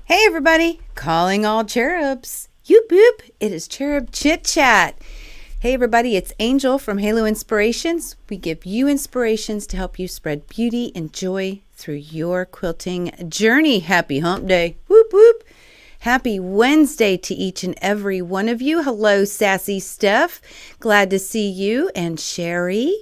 Hey everybody, calling all cherubs. Yoop yoop, it is Cherub Chit Chat. Hey everybody, it's Angel from Halo Inspirations. We give you inspirations to help you spread beauty and joy through your quilting journey. Happy hump day. Whoop whoop. Happy Wednesday to each and every one of you. Hello, Sassy Steph. Glad to see you. And Sherry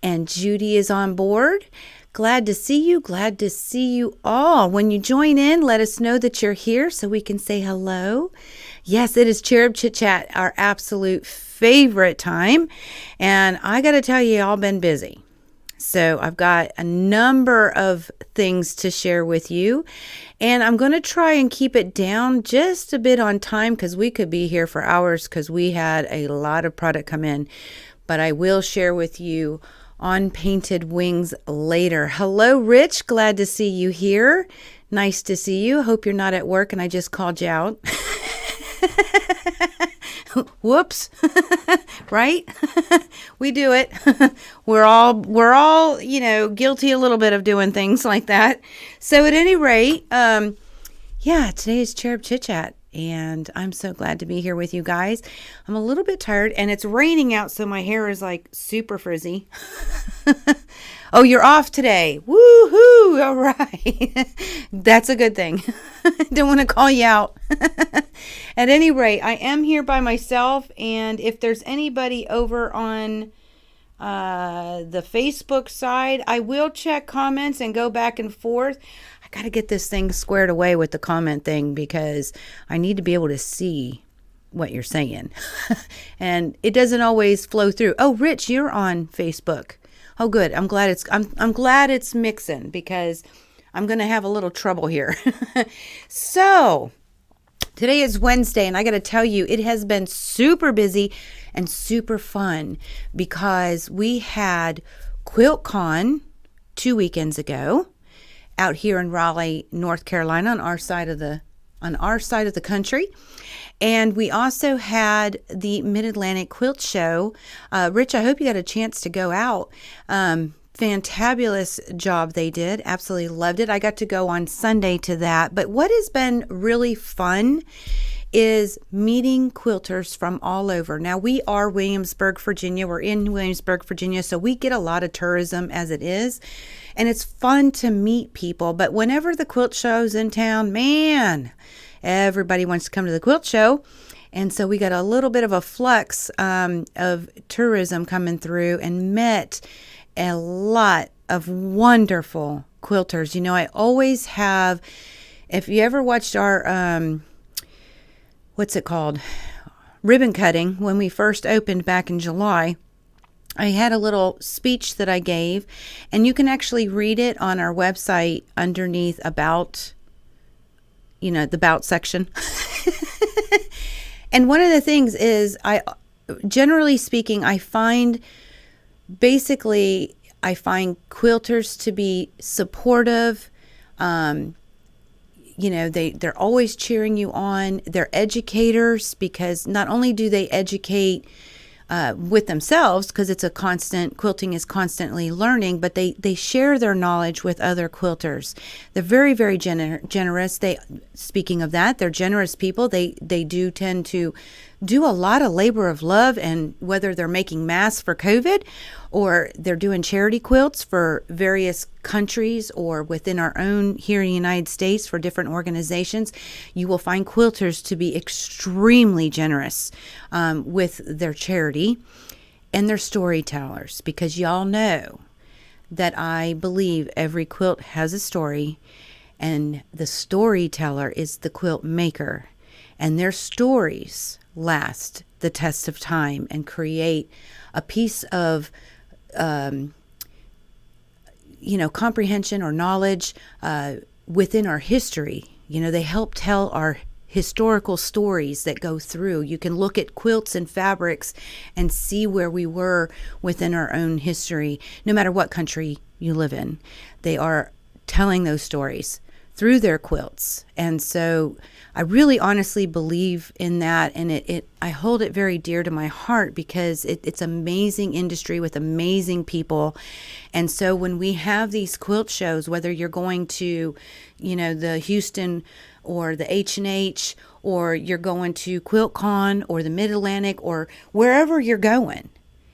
and Judy is on board. Glad to see you. Glad to see you all. When you join in, let us know that you're here so we can say hello. Yes, it is Cherub Chit Chat, our absolute favorite time. And I got to tell you, y'all been busy. So I've got a number of things to share with you. And I'm going to try and keep it down just a bit on time because we could be here for hours because we had a lot of product come in. But I will share with you on painted wings later. Hello, Rich. Glad to see you here. Nice to see you. Hope you're not at work and I just called you out. Whoops. Right? We do it. We're all, guilty a little bit of doing things like that. So at any rate, today is Cherub Chit Chat. And I'm so glad to be here with you guys. I'm a little bit tired and it's raining out, so my hair is like super frizzy. Oh, you're off today. Woohoo! All right. That's a good thing. Don't want to call you out. At any rate, I am here by myself. And if there's anybody over on the Facebook side, I will check comments and go back and forth. I got to get this thing squared away with the comment thing because I need to be able to see what you're saying. And it doesn't always flow through. Oh, Rich, you're on Facebook. Oh, good. I'm glad it's mixing because I'm going to have a little trouble here. So today is Wednesday, and I got to tell you, it has been super busy and super fun because we had QuiltCon 2 weekends ago out here in Raleigh, North Carolina, on our side of the country. And we also had the Mid-Atlantic Quilt Show. Rich, I hope you got a chance to go out. Fantabulous job they did. Absolutely loved it. I got to go on Sunday to that. But what has been really fun is meeting quilters from all over. Now, we are Williamsburg, Virginia. We're in Williamsburg, Virginia, so we get a lot of tourism as it is. And it's fun to meet people. But whenever the quilt show's in town, man, everybody wants to come to the quilt show. And so we got a little bit of a flux of tourism coming through and met a lot of wonderful quilters. You know, I always have, if you ever watched our, what's it called? Ribbon cutting, when we first opened back in July, I had a little speech that I gave, and you can actually read it on our website underneath about, the about section. And one of the things is, generally speaking, I find quilters to be supportive. They're always cheering you on. They're educators because not only do they educate with themselves, because it's a constant, quilting is constantly learning, but they share their knowledge with other quilters. They're very, very generous. Speaking of that, they're generous people. They do tend to do a lot of labor of love, and whether they're making masks for COVID or they're doing charity quilts for various countries or within our own here in the United States for different organizations, you will find quilters to be extremely generous with their charity, and they're storytellers, because y'all know that I believe every quilt has a story, and the storyteller is the quilt maker, and their stories last the test of time and create a piece of comprehension or knowledge within our history. They help tell our historical stories that go through. You can look at quilts and fabrics and see where we were within our own history, no matter what country you live in. They are telling those stories through their quilts. And so I really honestly believe in that, and I hold it very dear to my heart because it's amazing industry with amazing people. And so when we have these quilt shows, whether you're going to, the Houston or the H&H, or you're going to QuiltCon or the Mid-Atlantic or wherever you're going,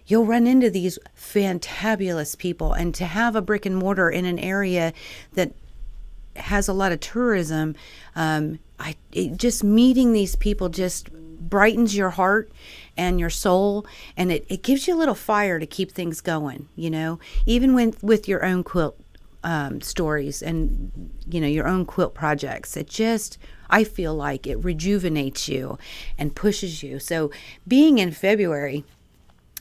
you'll run into these fantabulous people. And to have a brick and mortar in an area that has a lot of tourism, just meeting these people just brightens your heart and your soul, and it gives you a little fire to keep things going, even with your own quilt stories and your own quilt projects. I feel like it rejuvenates you and pushes you. So being in February,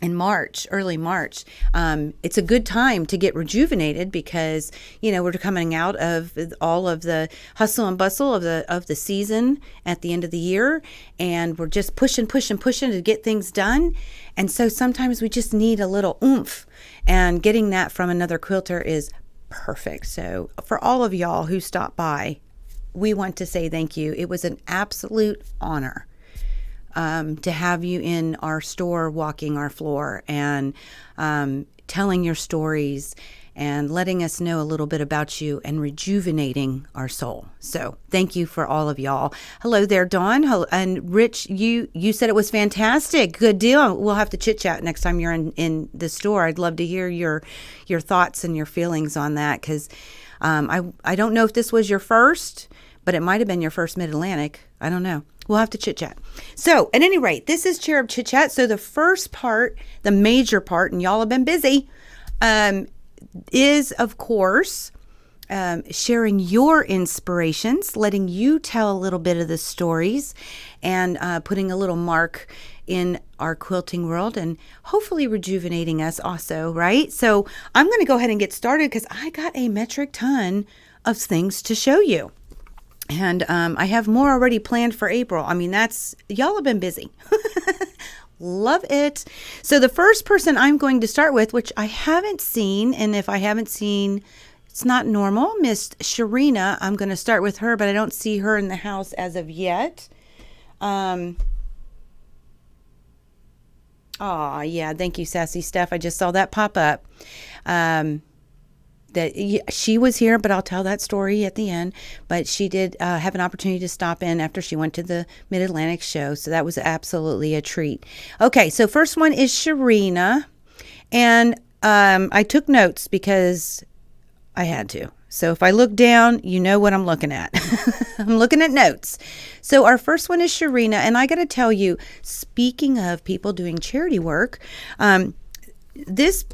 in March, early March, it's a good time to get rejuvenated because, we're coming out of all of the hustle and bustle of the season at the end of the year, and we're just pushing to get things done. And so sometimes we just need a little oomph, and getting that from another quilter is perfect. So for all of y'all who stopped by, we want to say thank you. It was an absolute honor to have you in our store, walking our floor, and telling your stories and letting us know a little bit about you and rejuvenating our soul. So thank you for all of y'all. Hello there, Dawn. Hello. And Rich, you said it was fantastic. Good deal. We'll have to chit chat next time you're in the store. I'd love to hear your thoughts and your feelings on that, because I don't know if this was your first, but it might have been your first Mid-Atlantic. I don't know. We'll have to chit chat. So at any rate, this is Cherub Chit Chat. So the first part, the major part, and y'all have been busy, is of course sharing your inspirations, letting you tell a little bit of the stories, and putting a little mark in our quilting world, and hopefully rejuvenating us also, right? So I'm going to go ahead and get started because I got a metric ton of things to show you. And I have more already planned for April. I mean, y'all have been busy. Love it. So the first person I'm going to start with, which I haven't seen, and if I haven't seen, it's not normal, Miss Sharina. I'm going to start with her, but I don't see her in the house as of yet. Yeah, thank you, Sassy Steph. I just saw that pop up. That she was here, but I'll tell that story at the end. But she did have an opportunity to stop in after she went to the Mid-Atlantic show. So that was absolutely a treat. Okay, so first one is Sharina. And I took notes because I had to. So if I look down, you know what I'm looking at. I'm looking at notes. So our first one is Sharina. And I got to tell you, speaking of people doing charity work, this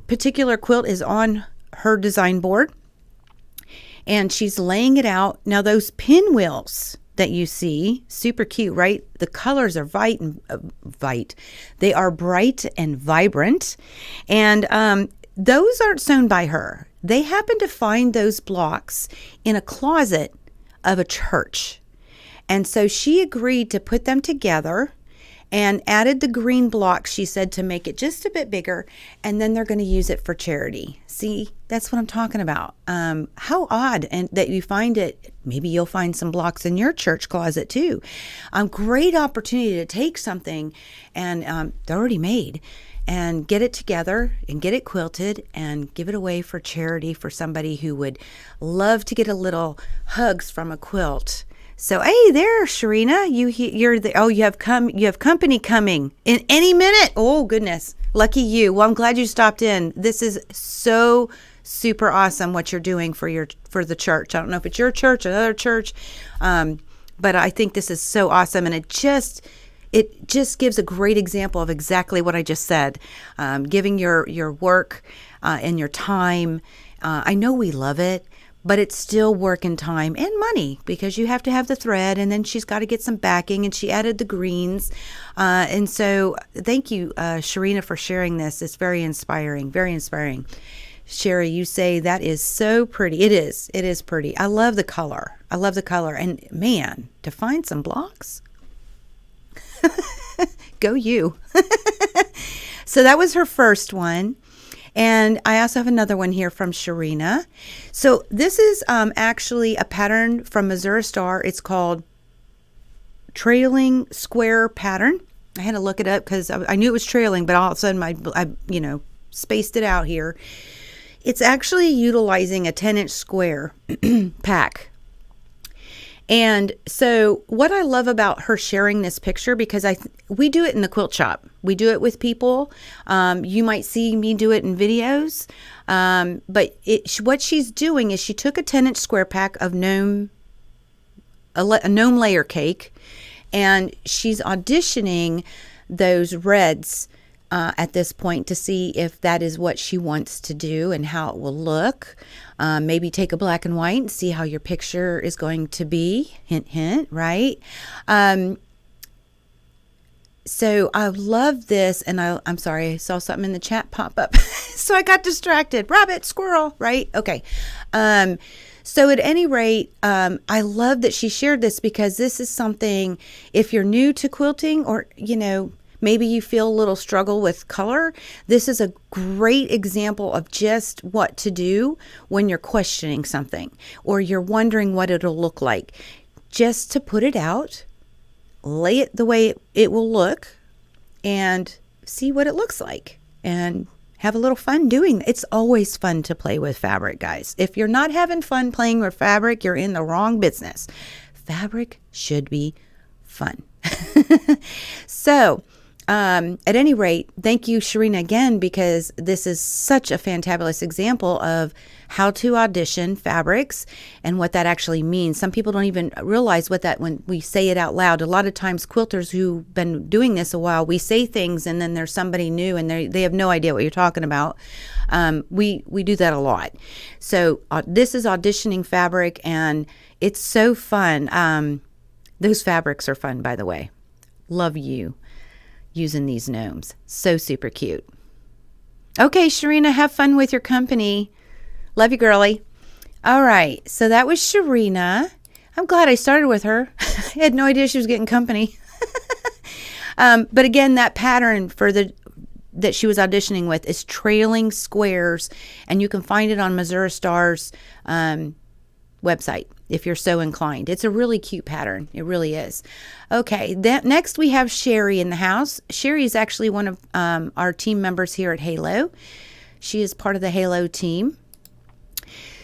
particular quilt is on her design board, and she's laying it out. Now those pinwheels that you see, super cute, right? The colors are they are bright and vibrant, and those aren't sewn by her. They happen to find those blocks in a closet of a church, and so she agreed to put them together and added the green blocks, she said, to make it just a bit bigger, and then they're going to use it for charity. See, that's what I'm talking about. How odd and that you find it. Maybe you'll find some blocks in your church closet too. Great opportunity to take something, and they're already made, and get it together and get it quilted and give it away for charity for somebody who would love to get a little hugs from a quilt. So, hey there, Sharina, you have company coming in any minute. Oh goodness, lucky you. Well, I'm glad you stopped in. This is so super awesome what you're doing for the church. I don't know if it's your church, another church, but I think this is so awesome, and it just gives a great example of exactly what I just said. Giving your work and your time. I know we love it, but it's still work and time and money because you have to have the thread, and then she's got to get some backing, and she added the greens. And so thank you, Sharina, for sharing this. It's very inspiring, very inspiring. Sherry, you say that is so pretty. It is pretty. I love the color. And man, to find some blocks, go you. So that was her first one. And I also have another one here from Sharina. So this is actually a pattern from Missouri Star. It's called Trailing Square Pattern. I had to look it up because I knew it was trailing, but all of a sudden I spaced it out here. It's actually utilizing a 10-inch square pack. And so what I love about her sharing this picture, because we do it in the quilt shop. We do it with people. You might see me do it in videos. But what she's doing is she took a 10-inch square pack of a gnome layer cake, and she's auditioning those reds at this point to see if that is what she wants to do and how it will look. Maybe take a black and white and see how your picture is going to be. Hint, hint, right? So I love this, and I'm sorry, I saw something in the chat pop up, so I got distracted. Rabbit, squirrel, right? Okay. So at any rate, I love that she shared this, because this is something, if you're new to quilting, or, maybe you feel a little struggle with color, this is a great example of just what to do when you're questioning something or you're wondering what it'll look like. Just to put it out, lay it the way it will look, and see what it looks like, and have a little fun doing it. It's always fun to play with fabric, guys. If you're not having fun playing with fabric, you're in the wrong business. Fabric should be fun. So, at any rate, thank you, Sharina, again, because this is such a fantabulous example of how to audition fabrics and what that actually means. Some people don't even realize what that, when we say it out loud. A lot of times quilters who've been doing this a while, we say things and then there's somebody new and they have no idea what you're talking about. We do that a lot. So this is auditioning fabric, and it's so fun. Those fabrics are fun, by the way. Love you using these gnomes. So super cute. Okay, Sharina, have fun with your company. Love you, girly. All right, so that was Sharina. I'm glad I started with her. I had no idea she was getting company. But again, that pattern that she was auditioning with is trailing squares, and you can find it on Missouri Star's website if you're so inclined. It's a really cute pattern. It really is. Okay, next we have Sherry in the house. Sherry is actually one of our team members here at Halo. She is part of the Halo team.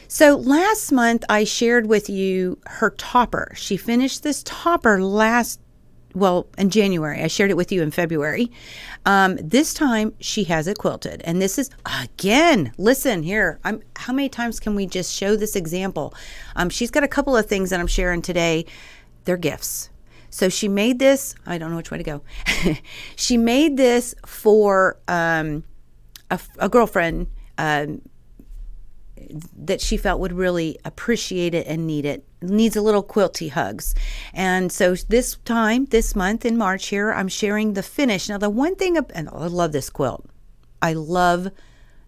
So last month I shared with you her topper. She finished this topper in January. I shared it with you in February. This time she has it quilted. And this is, again, listen here. How many times can we just show this example? She's got a couple of things that I'm sharing today. They're gifts. So she made this, I don't know which way to go. She made this for a girlfriend that she felt would really appreciate it and need it. Needs a little quilty hugs. And so this month in March here, I'm sharing the finish. Now the one thing, and I love this quilt. I love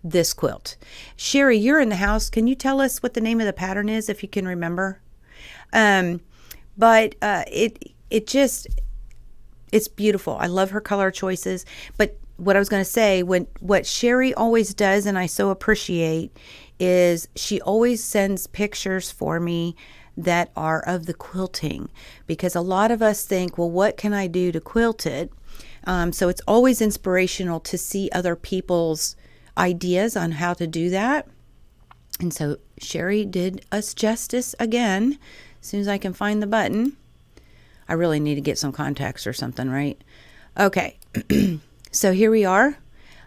this quilt. Sherry, you're in the house. Can you tell us what the name of the pattern is, if you can remember? But it's beautiful. I love her color choices. But what I was going to say, what Sherry always does, and I so appreciate, is she always sends pictures for me that are of the quilting, because a lot of us think, well, what can I do to quilt it? So it's always inspirational to see other people's ideas on how to do that. And so Sherry did us justice again. As soon as I can find the button. I really need to get some contacts or something, right? Okay. So here we are.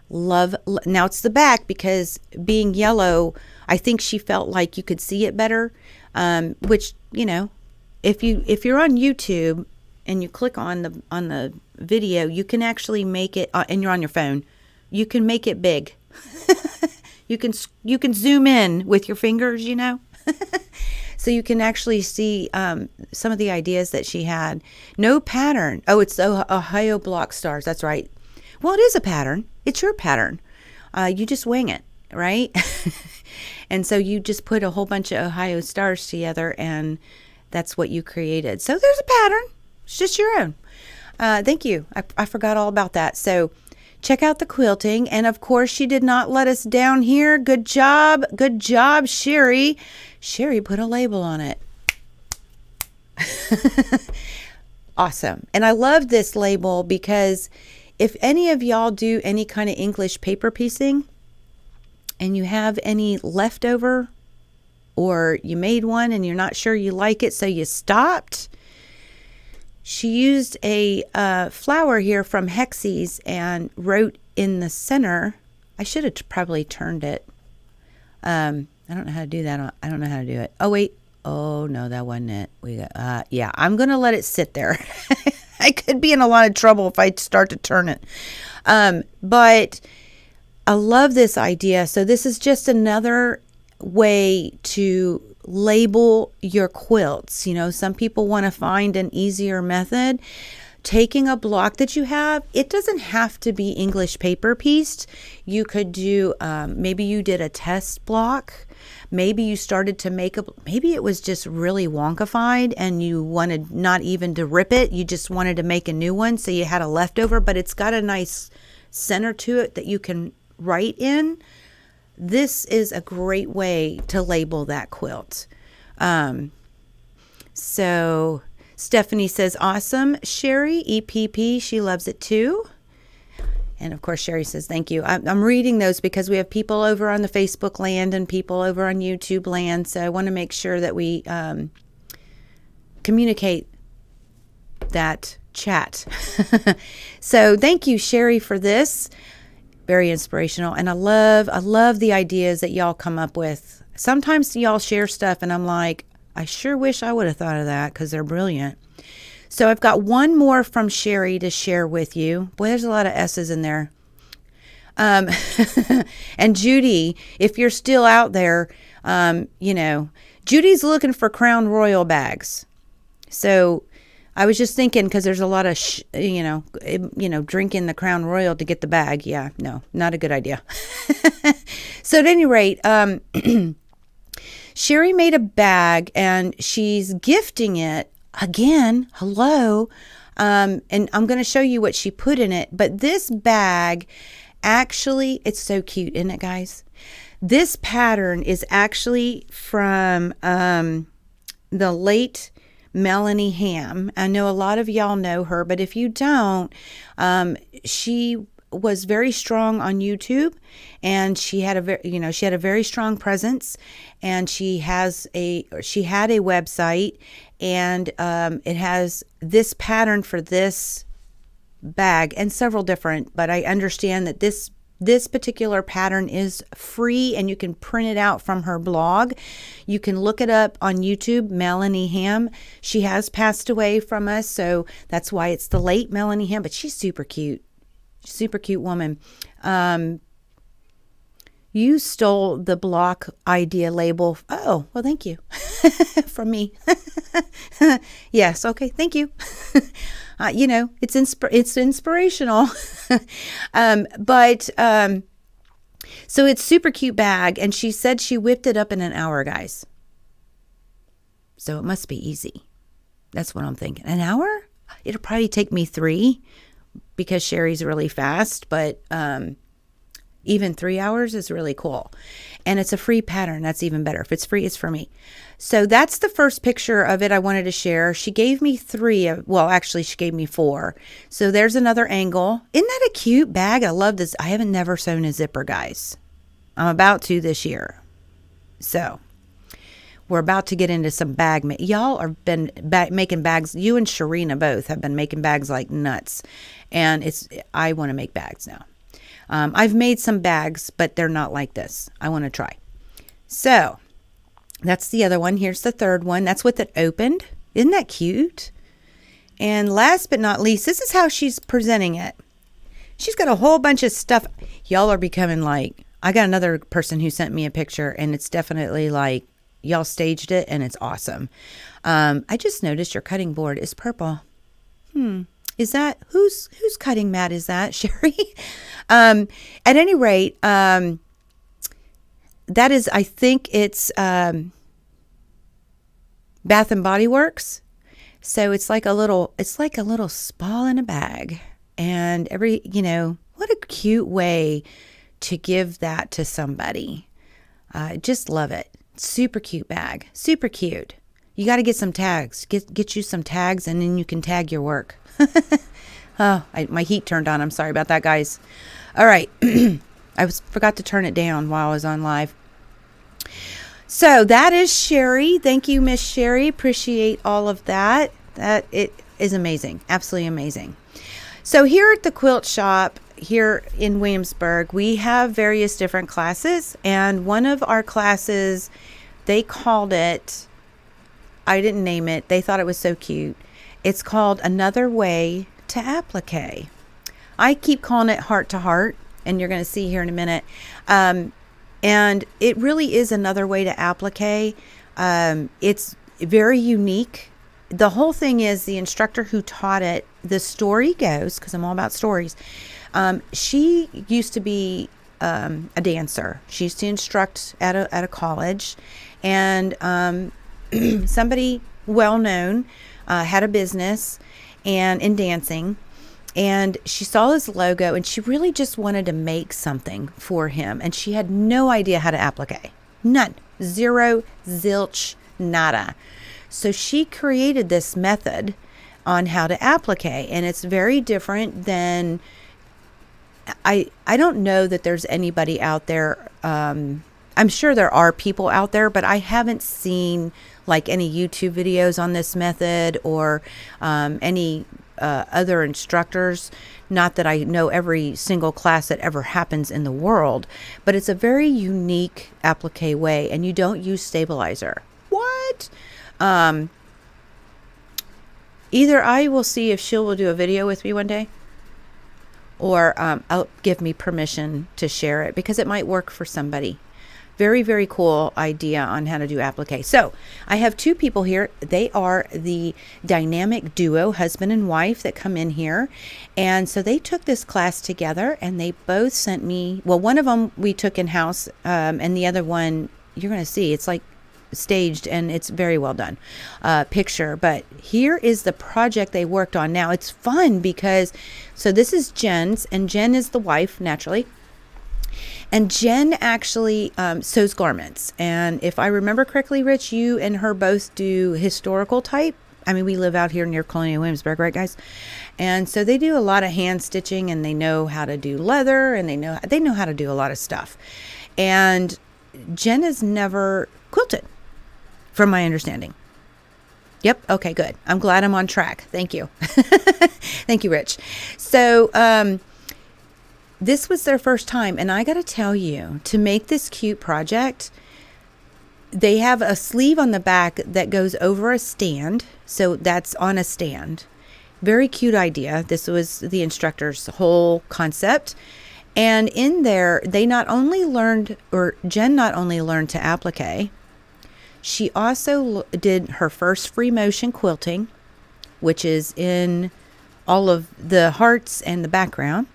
Now it's the back, because being yellow, I think she felt like you could see it better. Which, if you're on YouTube and you click on the video, you can actually make it, and you're on your phone, you can make it big. You can zoom in with your fingers, So you can actually see some of the ideas that she had. No pattern. Oh, it's the Ohio block stars. That's right. Well, it is a pattern. It's your pattern. You just wing it, right? And so you just put a whole bunch of Ohio stars together, and that's what you created. So there's a pattern. It's just your own. Thank you. I forgot all about that. So check out the quilting. And of course, she did not let us down here. Good job. Good job, Sherry. Sherry put a label on it. Awesome. And I love this label because if any of y'all do any kind of English paper piecing and you have any leftover, or you made one and you're not sure you like it, so you stopped, she used a flower here from Hexie's and wrote in the center. I should have probably turned it. I don't know how to do that. I don't know how to do it. Oh, wait. Oh, no, that wasn't it. Yeah, I'm going to let it sit there. I could be in a lot of trouble if I start to turn it. But I love this idea. So this is just another way to label your quilts. You know, some people want to find an easier method. Taking a block that you have, it doesn't have to be English paper pieced. You could do, maybe you did a test block. Maybe you started to make maybe it was just really wonkified and you wanted not even to rip it. You just wanted to make a new one. So you had a leftover, but it's got a nice center to it that you can write in. This is a great way to label that quilt. So Stephanie says, awesome, Sherry, EPP, she loves it too. And of course, Sherry says, thank you. I'm reading those because we have people over on the Facebook land and people over on YouTube land. So I want to make sure that we communicate that chat. So thank you, Sherry, for this. Very inspirational. And I love the ideas that y'all come up with. Sometimes y'all share stuff and I'm like, I sure wish I would have thought of that because they're brilliant. So I've got one more from Sherry to share with you. Boy, there's a lot of S's in there. And Judy, if you're still out there, you know, Judy's looking for Crown Royal bags. So I was just thinking, because there's a lot of, drinking the Crown Royal to get the bag. Yeah, no, not a good idea. So at any rate, Sherry made a bag and she's gifting it. Again, hello. And I'm going to show you what she put in it. But this bag, actually, it's so cute, isn't it, guys? This pattern is actually from the late Melanie Ham. I know a lot of y'all know her, but if you don't, she was very strong on YouTube, and she had a very strong presence, and she had a website, and it has this pattern for this bag and several different, but I understand that this particular pattern is free and you can print it out from her blog. You can look it up on YouTube, Melanie Ham. She has passed away from us, so that's why it's the late Melanie Ham, but she's super cute. Super cute woman. You stole the block idea label. Oh, well, thank you. From me. Yes, okay, thank you. It's inspirational. So it's super cute bag, and she said she whipped it up in an hour, guys. So it must be easy. That's what I'm thinking. An hour? It'll probably take me 3 because Sherry's really fast, but even 3 hours is really cool. And it's a free pattern. That's even better. If it's free, it's for me. So that's the first picture of it I wanted to share. She gave me 3. Well, actually, she gave me 4. So there's another angle. Isn't that a cute bag? I love this. I haven't never sewn a zipper, guys. I'm about to this year. So we're about to get into some bag. Y'all have been making bags. You and Sharina both have been making bags like nuts. And I want to make bags now. I've made some bags, but they're not like this. I want to try. So that's the other one. Here's the third one. That's with it opened. Isn't that cute? And last but not least, this is how she's presenting it. She's got a whole bunch of stuff. Y'all are becoming like, I got another person who sent me a picture, and it's definitely like, y'all staged it, and it's awesome. I just noticed your cutting board is purple. Is that, whose cutting mat is that, Sherry? At any rate, that is, I think it's Bath and Body Works. So it's like a little spa in a bag. And What a cute way to give that to somebody. Just love it. Super cute bag. Super cute. You got to get some tags. Get you some tags, and then you can tag your work. My heat turned on. I'm sorry about that, guys. All right. Forgot to turn it down while I was on live. So that is Sherry. Thank you, Miss Sherry. Appreciate all of that. It is amazing. Absolutely amazing. So here at the quilt shop here in Williamsburg, we have various different classes. And one of our classes, they called it, I didn't name it. They thought it was so cute. It's called Another Way to Applique. I keep calling it Heart to Heart, and you're going to see here in a minute. And it really is another way to applique. It's very unique. The whole thing is the instructor who taught it, the story goes, because I'm all about stories, she used to be a dancer. She used to instruct at a college, and somebody well-known had a business and in dancing, and she saw his logo, and she really just wanted to make something for him, and she had no idea how to applique. None. Zero, zilch, nada. So she created this method on how to applique, and it's very different than, I don't know that there's anybody out there. I'm sure there are people out there, but I haven't seen like any YouTube videos on this method or any other instructors. Not that I know every single class that ever happens in the world, but it's a very unique applique way, and you don't use stabilizer. What? Either I will see if she'll do a video with me one day, or I'll give me permission to share it, because it might work for somebody. Very, very cool idea on how to do applique. So I have two people here. They are the dynamic duo, husband and wife, that come in here. And so they took this class together, and they both sent me, well, one of them we took in-house, and the other one, you're going to see, it's like staged, and it's very well done picture. But here is the project they worked on. Now it's fun because, so this is Jen's, and Jen is the wife, naturally. And Jen actually sews garments. And if I remember correctly, Rich, you and her both do historical type. I mean, we live out here near Colonial Williamsburg, right, guys? And so they do a lot of hand stitching, and they know how to do leather, and they know how to do a lot of stuff. And Jen has never quilted, from my understanding. Yep. Okay, good. I'm glad I'm on track. Thank you. Thank you, Rich. So, this was their first time, and I got to tell you, to make this cute project, they have a sleeve on the back that goes over a stand, so that's on a stand. Very cute idea. This was the instructor's whole concept. And in there, Jen not only learned to applique, she also did her first free motion quilting, which is in all of the hearts and the background.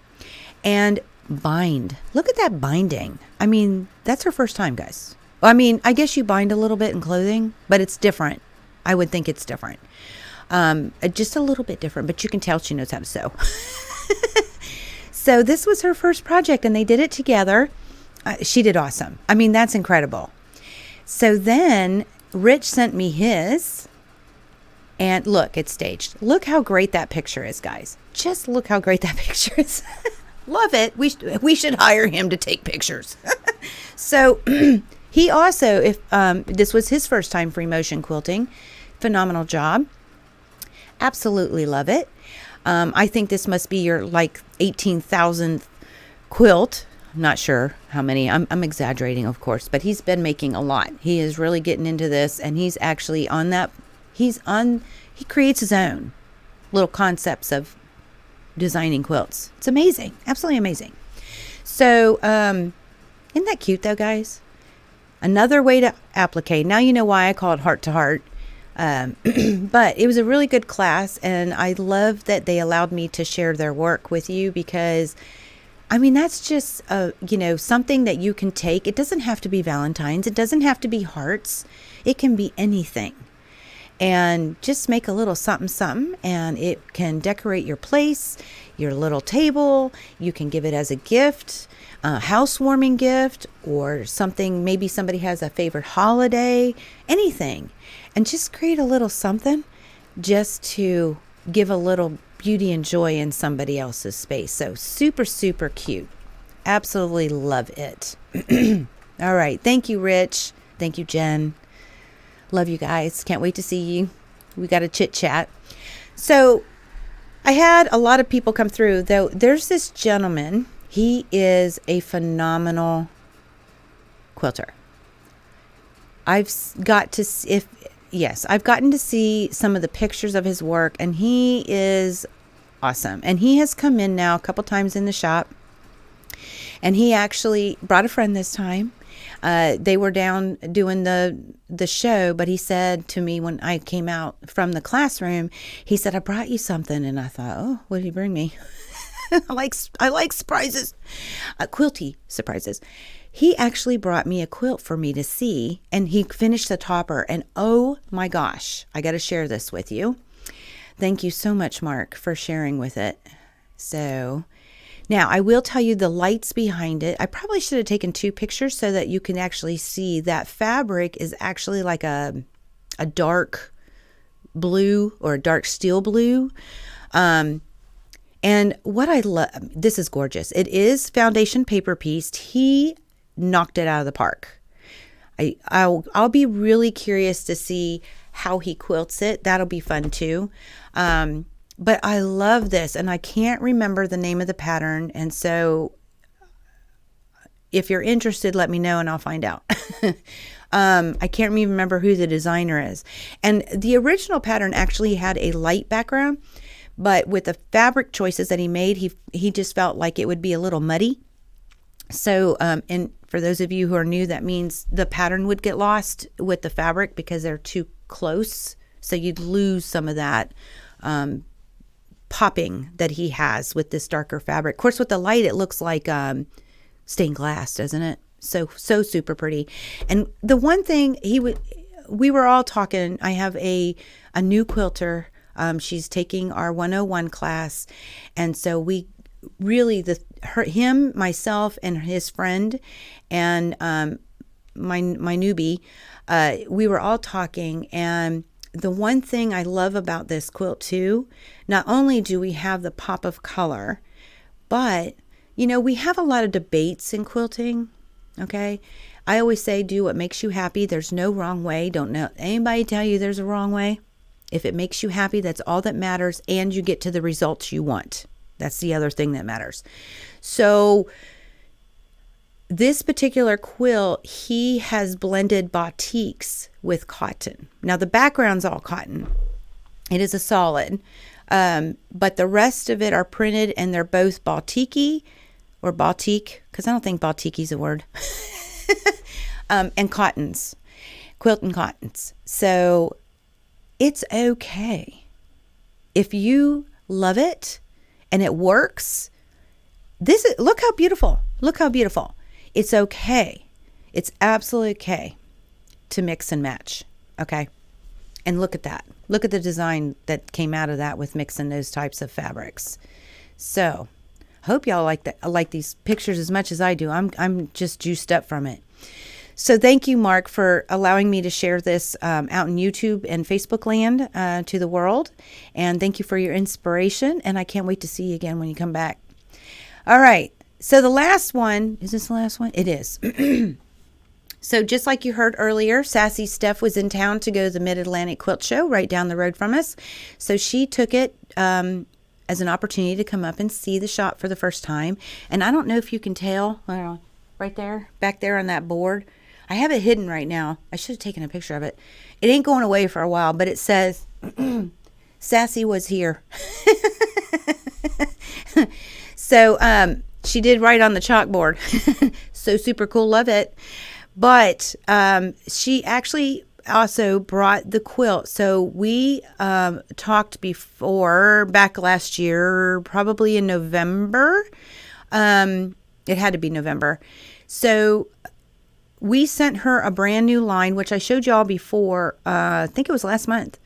And bind. Look at that binding. I mean, that's her first time, guys. Well, I mean, I guess you bind a little bit in clothing, but it's different. I would think it's different. Just a little bit different, but you can tell she knows how to sew. So this was her first project, and they did it together. She did awesome. I mean, that's incredible. So then Rich sent me his, and look, it's staged. Look how great that picture is, guys. Just look how great that picture is. Love it. We should hire him to take pictures. So he also, if this was his first time free motion quilting, phenomenal job. Absolutely love it. I think this must be your like 18,000th quilt. I'm not sure how many. I'm exaggerating, of course, but he's been making a lot. He is really getting into this, and he's actually on that. He creates his own little concepts of designing quilts. It's amazing. Absolutely amazing. So, isn't that cute though, guys? Another way to applique. Now you know why I call it Heart to Heart. But it was a really good class, and I love that they allowed me to share their work with you, because I mean, that's just something that you can take. It doesn't have to be Valentine's. It doesn't have to be hearts. It can be anything. and just make a little something something, and it can decorate your place, your little table. You can give it as a gift, a housewarming gift, or something. Maybe somebody has a favorite holiday, anything, and just create a little something just to give a little beauty and joy in somebody else's space. So super, super cute. Absolutely love it. All right. Thank you, Rich. Thank you, Jen. Love you guys. Can't wait to see you. We got a chit chat. So I had a lot of people come through, though. There's this gentleman. He is a phenomenal quilter. I've gotten to see some of the pictures of his work, and he is awesome. And he has come in now a couple times in the shop, and he actually brought a friend this time. They were down doing the show, but he said to me when I came out from the classroom, he said, "I brought you something." And I thought, "Oh, what did he bring me?" I like surprises, quilty surprises. He actually brought me a quilt for me to see, and he finished the topper. And oh my gosh, I got to share this with you. Thank you so much, Mark, for sharing with it. So now I will tell you the lights behind it. I probably should have taken 2 pictures so that you can actually see that fabric is actually like a dark blue or a dark steel blue. And what I love, this is gorgeous. It is foundation paper pieced. He knocked it out of the park. I'll be really curious to see how he quilts it. That'll be fun too. But I love this, and I can't remember the name of the pattern. And so if you're interested, let me know and I'll find out. I can't even remember who the designer is. And the original pattern actually had a light background, but with the fabric choices that he made, he just felt like it would be a little muddy. So, and for those of you who are new, that means the pattern would get lost with the fabric because they're too close. So you'd lose some of that popping that he has with this darker fabric. Of course, with the light, it looks like stained glass, doesn't it? So super pretty. And the one thing we were all talking, I have a new quilter. She's taking our 101 class. And so we really, him, myself, and his friend, and my newbie, we were all talking. And the one thing I love about this quilt too, not only do we have the pop of color, but we have a lot of debates in quilting. Okay, I always say, do what makes you happy. There's no wrong way. Don't let anybody tell you there's a wrong way. If it makes you happy, that's all that matters, and you get to the results you want. That's the other thing that matters. So this particular quilt, he has blended batiks with cotton. Now the background's all cotton. It is a solid, but the rest of it are printed, and they're both batiki or batik, because I don't think batiki's a word, and cottons, quilt and cottons. So it's okay. If you love it and it works, look how beautiful. Look how beautiful. It's okay. It's absolutely okay to mix and match. Okay. And look at that. Look at the design that came out of that with mixing those types of fabrics. So hope y'all like these pictures as much as I do. I'm just juiced up from it. So thank you, Mark, for allowing me to share this out in YouTube and Facebook land to the world. And thank you for your inspiration. And I can't wait to see you again when you come back. All right. So the last one, is this the last one? It is. So just like you heard earlier, Sassy Steph was in town to go to the Mid-Atlantic Quilt Show right down the road from us. So she took it as an opportunity to come up and see the shop for the first time. And I don't know if you can tell, right there, back there on that board. I have it hidden right now. I should have taken a picture of it. It ain't going away for a while, but it says, Sassy was here. So she did write on the chalkboard. So super cool. Love it. But she actually also brought the quilt. So we talked before, back last year, probably in November. It had to be November. So we sent her a brand new line, which I showed y'all before. I think it was last month.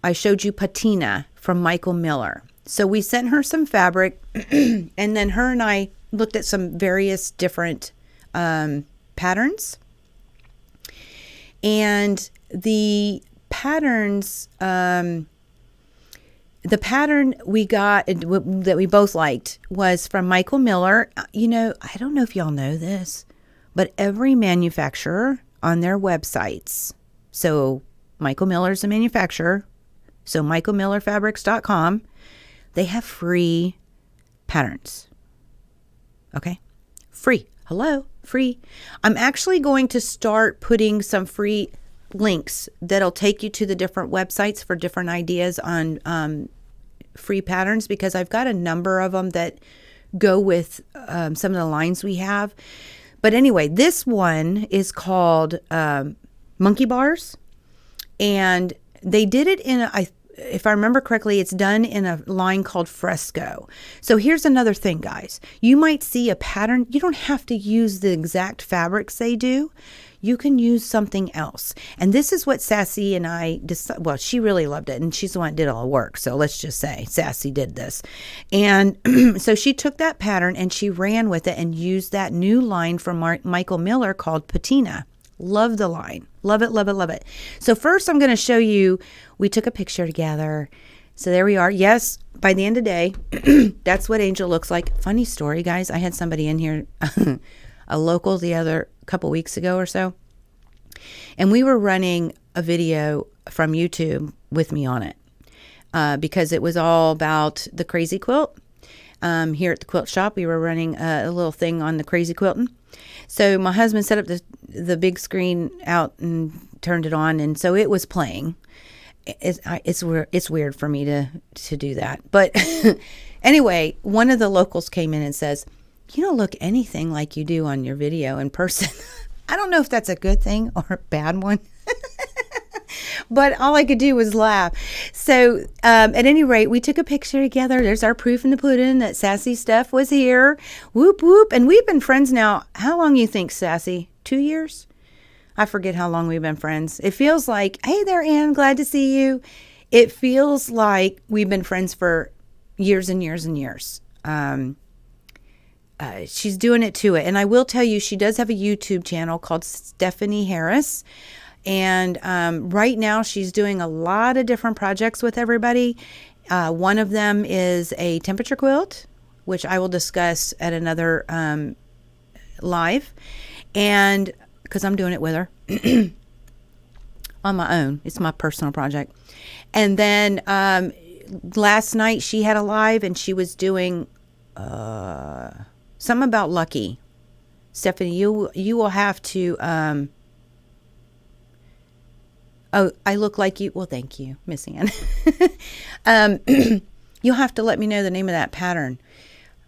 I showed you patina from Michael Miller. So we sent her some fabric, and then her and I looked at some various different patterns. And the patterns, the pattern we got that we both liked was from Michael Miller. You know, I don't know if y'all know this, but every manufacturer on their websites, so Michael Miller's a manufacturer, so michaelmillerfabrics.com, they have free patterns. Okay? Free. Hello? Free. I'm actually going to start putting some free links that'll take you to the different websites for different ideas on free patterns, because I've got a number of them that go with some of the lines we have. But anyway, this one is called Monkey Bars, and they did it in if I remember correctly, it's done in a line called Fresco. So here's another thing, guys. You might see a pattern. You don't have to use the exact fabrics they do. You can use something else. And this is what Sassy and I decided. Well, she really loved it, and she's the one that did all the work. So let's just say Sassy did this. And so she took that pattern and she ran with it and used that new line from Michael Miller called Patina. Love the line. Love it, love it, love it. So first I'm going to show you, we took a picture together. So there we are. Yes, by the end of the day, that's what Angel looks like. Funny story, guys. I had somebody in here, a local couple weeks ago or so, and we were running a video from YouTube with me on it because it was all about the crazy quilt. Here at the quilt shop, we were running a little thing on the crazy quilting. So my husband set up the big screen out and turned it on, and so it was playing. It's weird for me to do that, but anyway, one of the locals came in and says, "You don't look anything like you do on your video in person." I don't know if that's a good thing or a bad one. But all I could do was laugh. So at any rate, we took a picture together. There's our proof in the pudding that Sassy Steph was here. Whoop, whoop. And we've been friends now. How long you think, Sassy? 2 years? I forget how long we've been friends. It feels like, hey there, Ann, glad to see you. It feels like we've been friends for years and years and years. She's doing it to it. And I will tell you, she does have a YouTube channel called Stephanie Harris. And right now she's doing a lot of different projects with everybody. One of them is a temperature quilt, which I will discuss at another live. And because I'm doing it with her on my own. It's my personal project. And then last night she had a live and she was doing something about Lucky. Stephanie, you will have to... Oh, I look like you. Well, thank you, Miss Ann. You'll have to let me know the name of that pattern.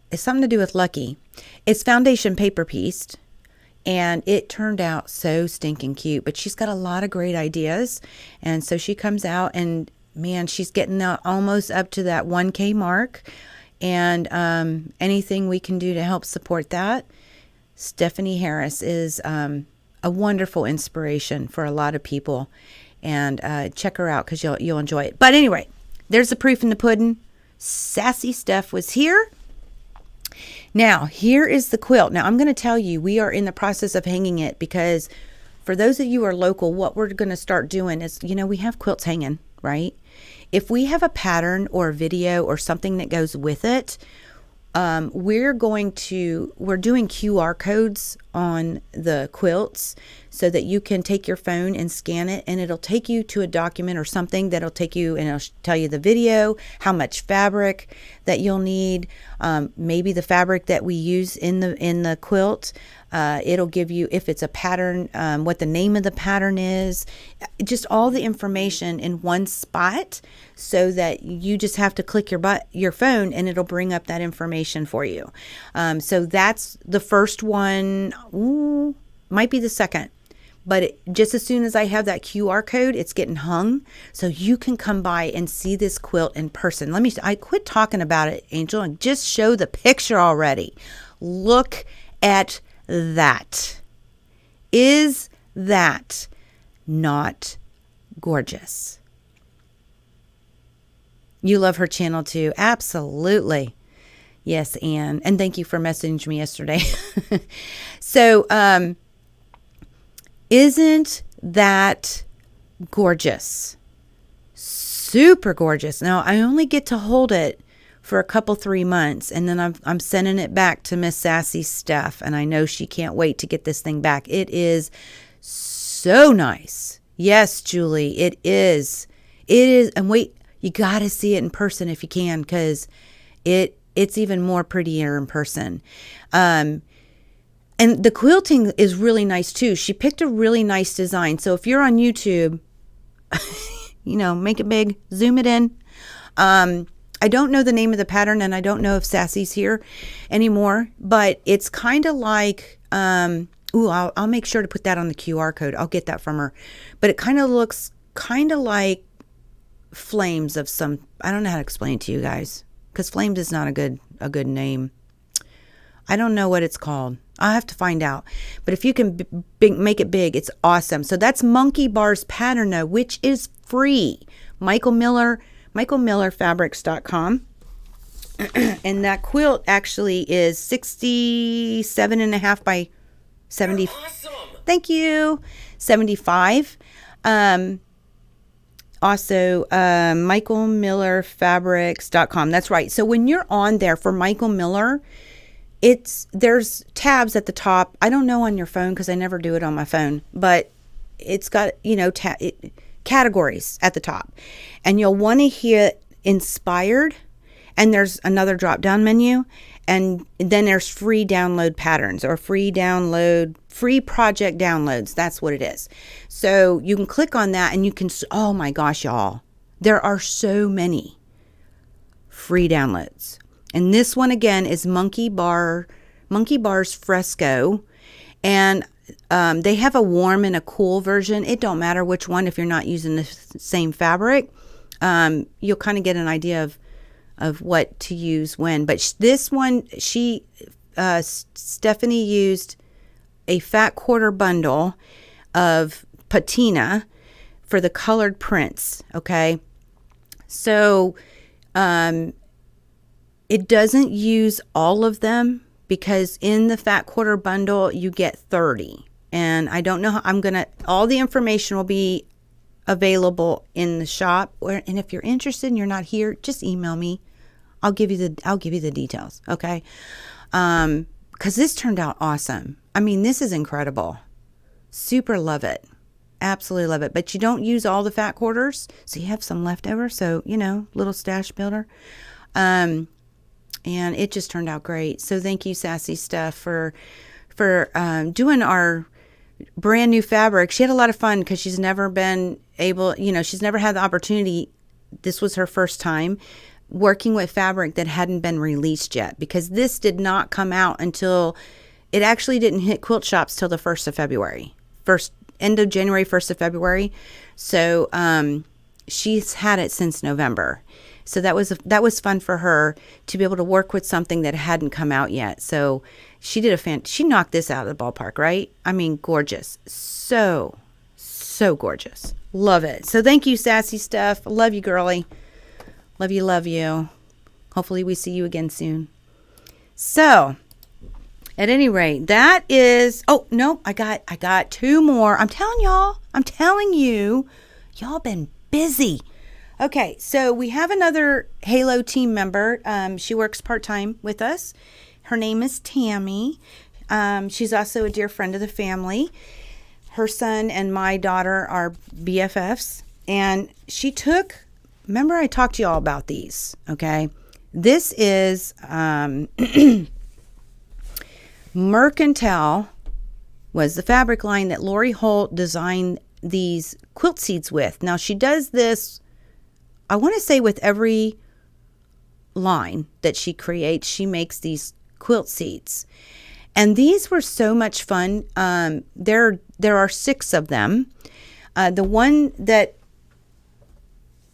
It's something to do with Lucky. It's foundation paper pieced, and it turned out so stinking cute. But she's got a lot of great ideas, and so she comes out, and man, she's getting almost up to that 1K mark. And anything we can do to help support that. Stephanie Harris is a wonderful inspiration for a lot of people. And check her out because you'll enjoy it. But anyway, there's the proof in the pudding. Sassy Steph was here. Now, here is the quilt. Now, I'm going to tell you, we are in the process of hanging it because for those of you who are local, what we're going to start doing is, we have quilts hanging, right? If we have a pattern or a video or something that goes with it, we're doing QR codes on the quilts so that you can take your phone and scan it, and it'll take you to a document or something that'll take you, and it'll tell you the video, how much fabric that you'll need, maybe the fabric that we use in the quilt. It'll give you, if it's a pattern, what the name of the pattern is, just all the information in one spot so that you just have to click your phone and it'll bring up that information for you. So that's the first one. Ooh, might be the second. But just as soon as I have that QR code, it's getting hung. So you can come by and see this quilt in person. I quit talking about it, Angel, and just show the picture already. Look at that. Is that not gorgeous? You love her channel too. Absolutely. Yes, Anne. And thank you for messaging me yesterday. So, isn't that gorgeous? Super gorgeous. Now, I only get to hold it for a couple 3 months, and then I'm sending it back to Miss Sassy's stuff, and I know she can't wait to get this thing back. It is so nice. Yes, Julie, it is. It is. And wait, you got to see it in person if you can, because it's even more prettier in person. And the quilting is really nice too. She picked a really nice design. So if you're on YouTube, make it big, zoom it in. I don't know the name of the pattern, and I don't know if Sassy's here anymore, but it's kind of like, I'll make sure to put that on the QR code. I'll get that from her. But it kind of looks kind of like flames of some, I don't know how to explain it to you guys, because flames is not a good name. I don't know what it's called. I'll have to find out. But if you can make it big, it's awesome. So that's Monkey Bar's pattern though, which is free. michaelmillerfabrics.com. And that quilt actually is 67.5 by 70. Awesome. Thank you. 75. Also, michaelmillerfabrics.com. That's right. So when you're on there for Michael Miller, there's tabs at the top. I don't know on your phone because I never do it on my phone, but it's got, categories at the top. And you'll want to hit inspired, and there's another drop down menu, and then there's free download patterns or free project downloads. That's what it is. So you can click on that and you can, oh my gosh, y'all, there are so many free downloads. And this one again is Monkey Bar's Fresco. And they have a warm and a cool version. It don't matter which one if you're not using the same fabric. You'll kind of get an idea of what to use when. But this one, Stephanie used a fat quarter bundle of patina for the colored prints. Okay. So, it doesn't use all of them because in the fat quarter bundle, you get 30. And I don't know how all the information will be available in the shop. And if you're interested and you're not here, just email me. I'll give you the details. Okay. Cause this turned out awesome. I mean, this is incredible. Super love it. Absolutely love it. But you don't use all the fat quarters. So you have some left over. So, little stash builder. And it just turned out great. So thank you, Sassy Stuff, for doing our brand new fabric. She had a lot of fun because she's never been able, she's never had the opportunity. This was her first time working with fabric that hadn't been released yet, because this did not come out until, it actually didn't hit quilt shops till the 1st of February. End of January, 1st of February. So she's had it since November. So that was fun for her to be able to work with something that hadn't come out yet. So she she knocked this out of the ballpark, right? I mean, gorgeous. So gorgeous. Love it. So thank you, Sassy Stuff. Love you, girly. Love you. Hopefully we see you again soon. So at any rate, that is, oh no, I got 2 more. I'm telling you, y'all been busy. Okay, so we have another Halo team member. She works part-time with us. Her name is Tammy. She's also a dear friend of the family. Her son and my daughter are BFFs. And she took, remember I talked to y'all about these, okay? This is Mercantile was the fabric line that Lori Holt designed these quilt seeds with. Now she does this, I want to say with every line that she creates, she makes these quilt seeds. And these were so much fun. There are 6 of them. The one that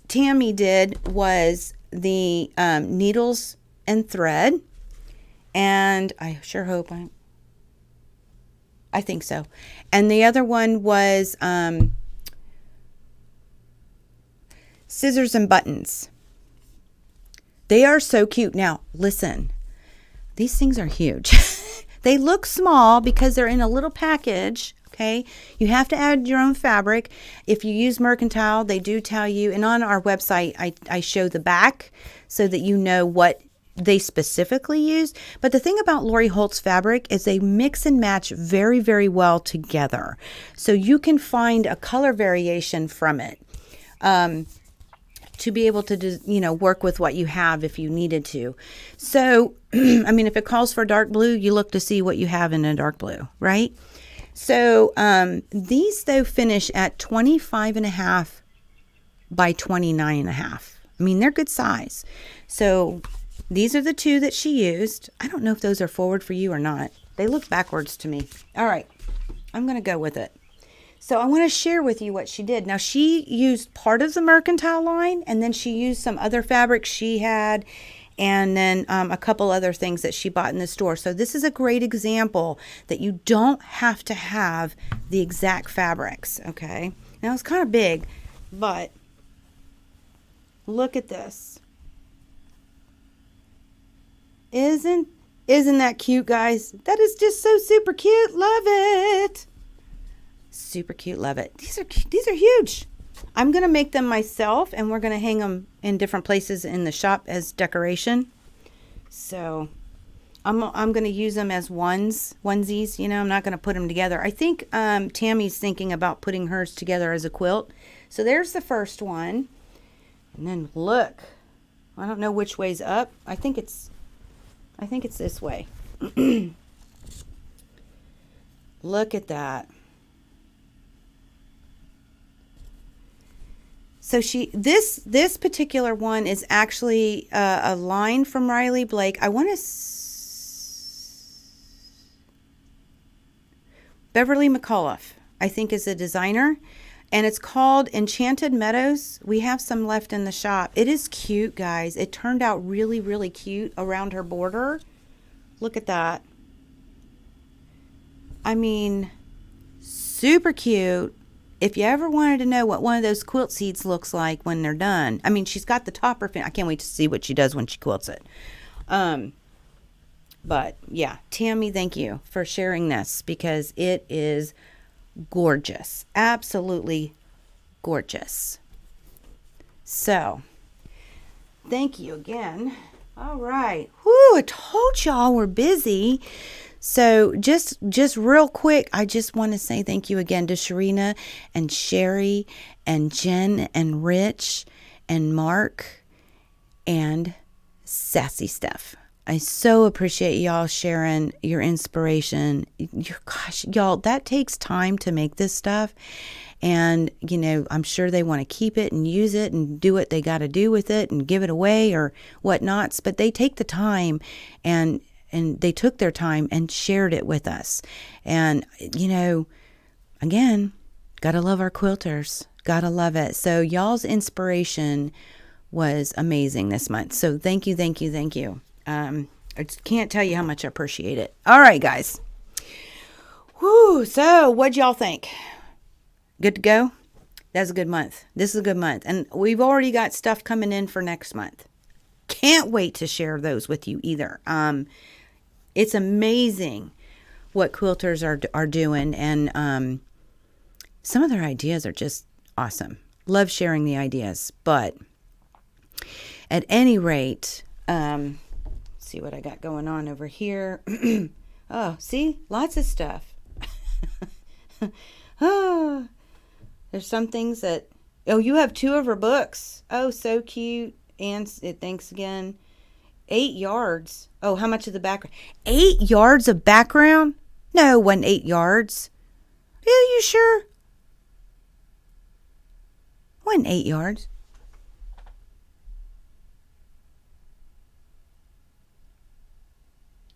Tammy did was the needles and thread. And I sure hope I think so. And the other one was scissors and buttons. They are so cute. Now, listen, these things are huge. They look small because they're in a little package. Okay, you have to add your own fabric. If you use Mercantile, they do tell you, and on our website, I show the back so that you know what they specifically use. But the thing about Lori Holt's fabric is they mix and match very, very well together. So you can find a color variation from it to be able to, work with what you have if you needed to. So, I mean, if it calls for dark blue, you look to see what you have in a dark blue, right? So these, though, finish at 25.5 by 29.5. I mean, they're good size. So these are the two that she used. I don't know if those are forward for you or not. They look backwards to me. All right, I'm going to go with it. So I want to share with you what she did. Now, she used part of the Mercantile line, and then she used some other fabrics she had, and then a couple other things that she bought in the store. So this is a great example that you don't have to have the exact fabrics, okay? Now, it's kind of big, but look at this. Isn't that cute, guys? That is just so super cute. Love it. Super cute. Love it. These are huge. I'm going to make them myself, and we're going to hang them in different places in the shop as decoration. So I'm going to use them as onesies. I'm not going to put them together. I think Tammy's thinking about putting hers together as a quilt. So there's the first one. And then look. I don't know which way's up. I think it's this way. Look at that. So this particular one is actually a line from Riley Blake. I want to Beverly McAuliffe, I think, is a designer, and it's called Enchanted Meadows. We have some left in the shop. It is cute, guys. It turned out really, really cute around her border. Look at that. I mean, super cute. If you ever wanted to know what one of those quilt seeds looks like when they're done. I mean, she's got the topper fin. I can't wait to see what she does when she quilts it. But yeah, Tammy, thank you for sharing this because it is gorgeous. Absolutely gorgeous. So, thank you again. All right. Whoo, I told y'all we're busy. So just real quick, I just want to say thank you again to Sharina and Sherry and Jen and Rich and Mark and Sassy Steph. I so appreciate y'all sharing your inspiration. Gosh, y'all, that takes time to make this stuff. And, I'm sure they want to keep it and use it and do what they got to do with it and give it away or whatnots. But they take the time and they took their time and shared it with us. And, again, gotta love our quilters. Gotta love it. So y'all's inspiration was amazing this month. So thank you, thank you, thank you. I just can't tell you how much I appreciate it. All right, guys. Whoo, so what'd y'all think? Good to go? That's a good month. This is a good month. And we've already got stuff coming in for next month. Can't wait to share those with you either. It's amazing what quilters are doing, and some of their ideas are just awesome. Love sharing the ideas, but at any rate, see what I got going on over here. Oh, see, lots of stuff. Oh, there's some things that. Oh, you have 2 of her books. Oh, so cute. And thanks again. 8 yards. Oh, how much of the background? 8 yards of background? No, it wasn't 8 yards. Are you sure? It wasn't 8 yards.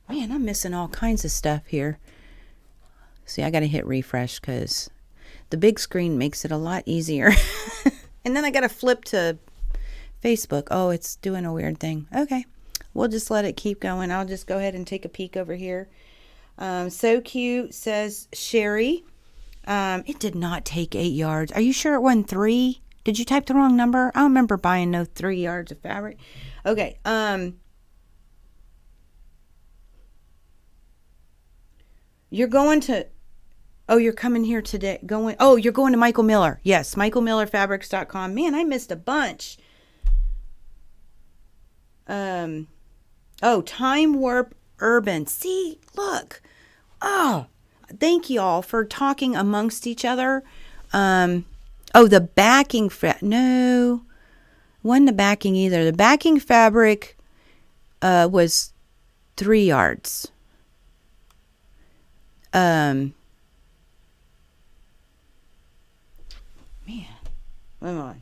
Man, I'm missing all kinds of stuff here. See, I got to hit refresh because the big screen makes it a lot easier. And then I got to flip to Facebook. Oh, it's doing a weird thing. Okay. We'll just let it keep going. I'll just go ahead and take a peek over here. So cute, says Sherry. It did not take 8 yards. Are you sure it wasn't 3? Did you type the wrong number? I don't remember buying no 3 yards of fabric. Okay. You're going to... Oh, you're coming here today. You're going to Michael Miller. Yes, michaelmillerfabrics.com. Man, I missed a bunch. Time Warp Urban. See, look. Oh, thank you all for talking amongst each other. The backing no, wasn't the backing either. The backing fabric was 3 yards. Man, wait on.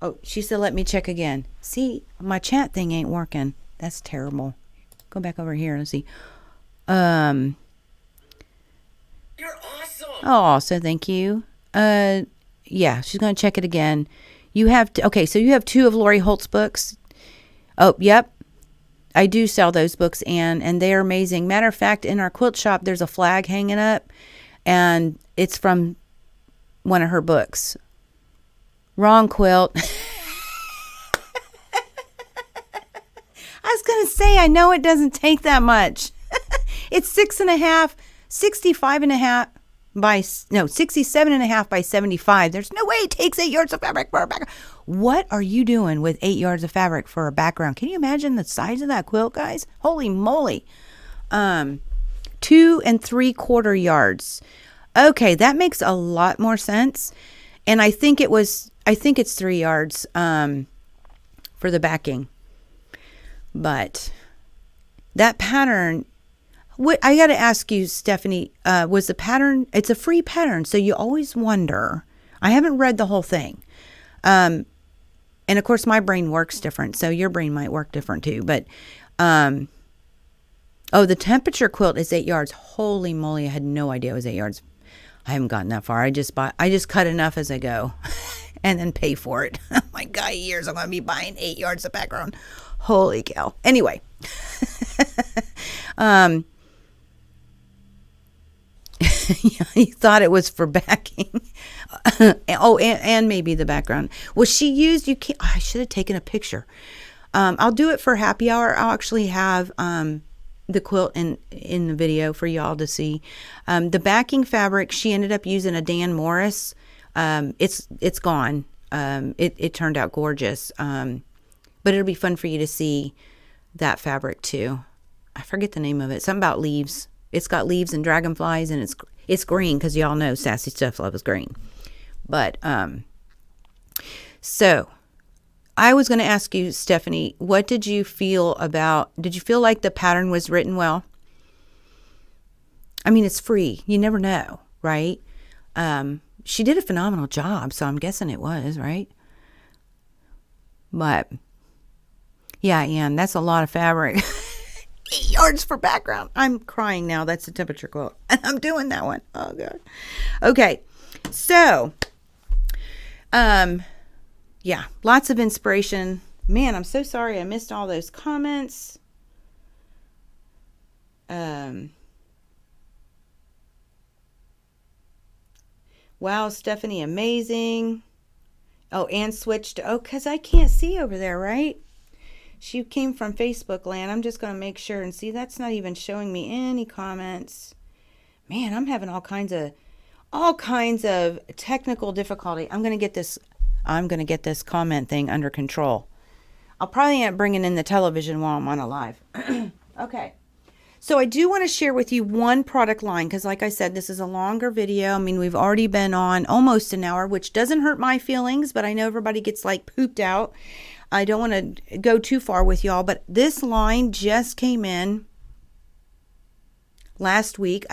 Oh, she said let me check again. See, my chat thing ain't working. That's terrible. Go back over here and see. You're awesome. Oh, so thank you. Yeah, she's going to check it again. You have so you have 2 of Lori Holt's books. Oh, yep. I do sell those books, and they are amazing. Matter of fact, in our quilt shop, there's a flag hanging up, and it's from one of her books. Wrong quilt. I was going to say, I know it doesn't take that much. It's 65.5 by 67.5 by 75. There's no way it takes 8 yards of fabric for a background. What are you doing with 8 yards of fabric for a background? Can you imagine the size of that quilt, guys? Holy moly. 2 3/4 yards. Okay, that makes a lot more sense. And I think it's 3 yards for the backing. But that pattern, I got to ask you, Stephanie, was the pattern, it's a free pattern, so you always wonder. I haven't read the whole thing. And of course, my brain works different, so your brain might work different too. But, the temperature quilt is 8 yards. Holy moly, I had no idea it was 8 yards. I haven't gotten that far. I just cut enough as I go and then pay for it. Oh my God, years I'm going to be buying 8 yards of background. Holy cow. Anyway. You thought it was for backing. And maybe the background. Well, she used, I should have taken a picture. I'll do it for happy hour. I'll actually have the quilt in the video for y'all to see. The backing fabric, she ended up using a Dan Morris. It's gone. It turned out gorgeous. But it'll be fun for you to see that fabric too. I forget the name of it. Something about leaves. It's got leaves and dragonflies, and it's green because y'all know Sassy Stuff loves green. But so I was going to ask you, Stephanie, what did you feel like the pattern was written well? I mean, it's free. You never know, right? She did a phenomenal job, so I'm guessing it was, right? But yeah, Ann, that's a lot of fabric. 8 yards for background. I'm crying now. That's the temperature quilt. And I'm doing that one. Oh, God. Okay. So, yeah, lots of inspiration. Man, I'm so sorry I missed all those comments. Wow, Stephanie, amazing. Oh, Ann switched. Oh, because I can't see over there, right? She came from Facebook land. I'm just going to make sure and see. That's not even showing me any comments. Man, I'm having all kinds of technical difficulty. I'm going to get this comment thing under control. I'll probably end up bringing in the television while I'm on a live. Okay. So I do want to share with you one product line because, like I said, this is a longer video. I mean, we've already been on almost an hour, which doesn't hurt my feelings, but I know everybody gets like pooped out. I don't want to go too far with y'all, but this line just came in last week.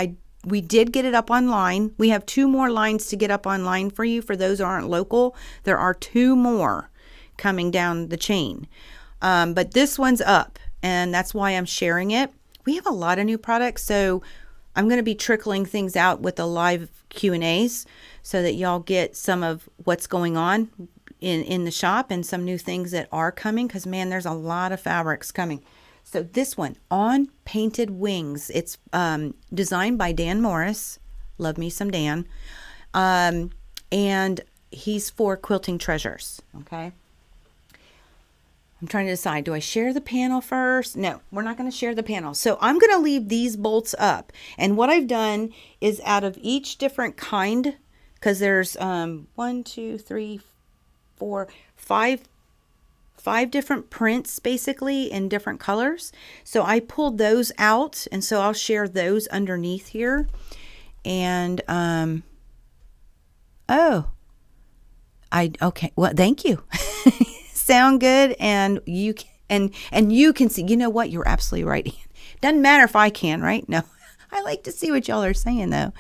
We did get it up online. We have 2 more lines to get up online for you. For those who aren't local, there are 2 more coming down the chain. But this one's up, and that's why I'm sharing it. We have a lot of new products, so I'm going to be trickling things out with the live Q&As so that y'all get some of what's going on in the shop and some new things that are coming, because man, there's a lot of fabrics coming. So this one, On Painted Wings, it's designed by Dan Morris. Love me some Dan. And he's for quilting treasures. Okay. I'm trying to decide, do I share the panel first? No, we're not going to share the panel. So I'm going to leave these bolts up. And what I've done is out of each different kind, because there's 1, 2, 3, 4, 5 different prints basically in different colors. So I pulled those out, and so I'll share those underneath here. And okay, well, thank you. Sound good, and you can see. You know what? You're absolutely right. Doesn't matter if I can, right? No, I like to see what y'all are saying though.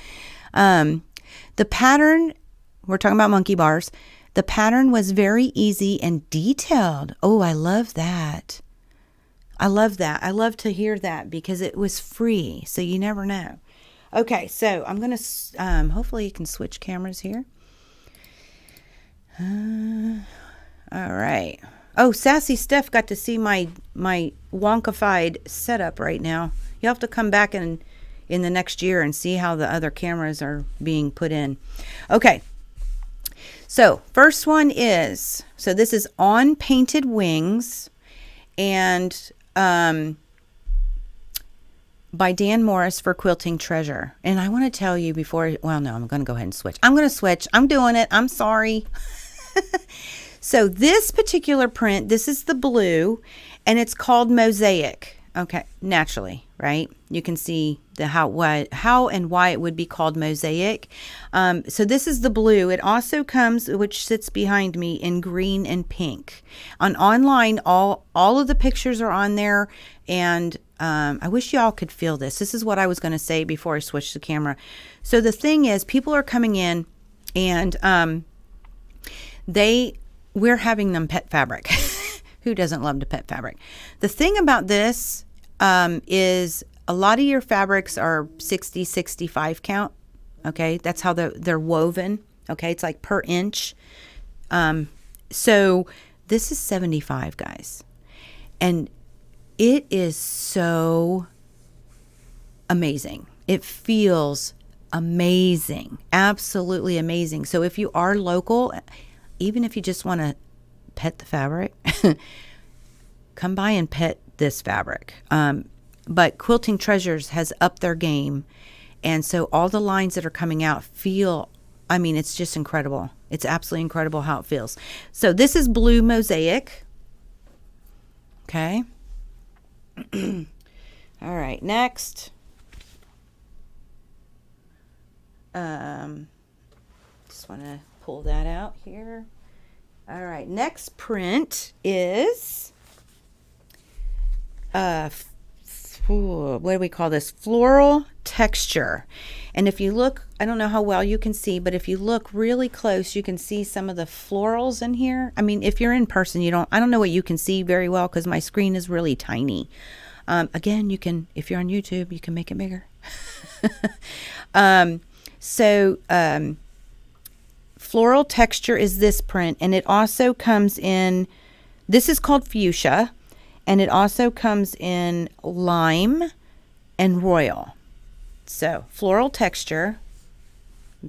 The pattern, we're talking about monkey bars. The pattern was very easy and detailed. Oh, I love that. I love that. I love to hear that because it was free, so you never know. Okay, so I'm gonna. Hopefully, you can switch cameras here. All right. Oh, Sassy Steph got to see my wonkified setup right now. You'll have to come back in the next year and see how the other cameras are being put in. Okay. So first one is, so this is On Painted Wings, and by Dan Morris for Quilting Treasure. And I want to tell you before, well, no, I'm going to go ahead and switch. I'm going to switch. I'm doing it. I'm sorry. So this particular print, this is the blue, and it's called Mosaic. Okay, naturally, right? You can see the how and why it would be called Mosaic. So this is the blue. It also comes, which sits behind me, in green and pink. Online, all of the pictures are on there, and I wish y'all could feel this. This is what I was going to say before I switched the camera. So the thing is, people are coming in, and we're having them pet fabric. Who doesn't love to pet fabric? The thing about this is a lot of your fabrics are 60, 65 count. Okay, that's how they're woven. Okay, it's like per inch. So this is 75, guys. And it is so amazing. It feels amazing. Absolutely amazing. So if you are local, even if you just want to pet the fabric, come by and pet this fabric. But Quilting Treasures has upped their game. And so all the lines that are coming out it's just incredible. It's absolutely incredible how it feels. So this is blue Mosaic. Okay. All right, next. Just want to pull that out here. All right, next print is what do we call this? Floral texture. And if you look, I don't know how well you can see, but if you look really close, you can see some of the florals in here. I mean, if you're in person, I don't know what you can see very well because my screen is really tiny. Again, you can, if you're on YouTube, you can make it bigger. Floral texture is this print, and it also comes in, this is called fuchsia, and it also comes in lime and royal. So floral texture,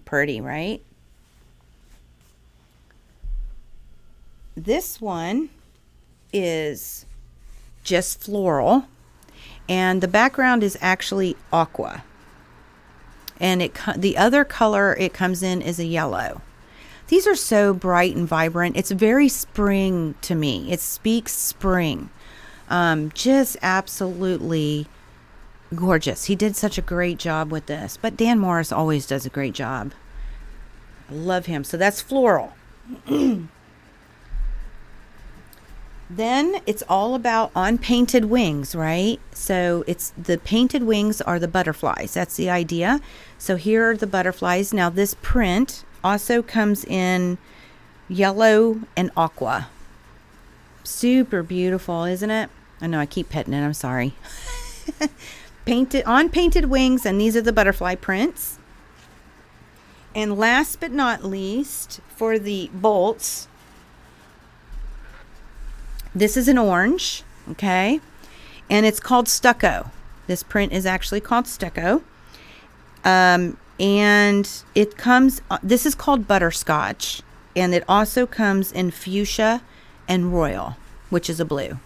pretty, right? This one is just floral, and the background is actually aqua, and the other color it comes in is a yellow. These are so bright and vibrant. It's very spring to me. It speaks spring. Just absolutely gorgeous. He did such a great job with this. But Dan Morris always does a great job. I love him. So that's floral. Then it's all about On Painted Wings, right? So it's the painted wings are the butterflies. That's the idea. So here are the butterflies. Now this print also comes in yellow and aqua. Super beautiful, isn't it? I know I keep petting it. I'm sorry. On Painted Wings, and these are the butterfly prints. And last but not least, for the bolts, this is an orange, okay? And it's called Stucco. This print is actually called Stucco. And it comes, this is called Butterscotch. And it also comes in fuchsia and royal, which is a blue.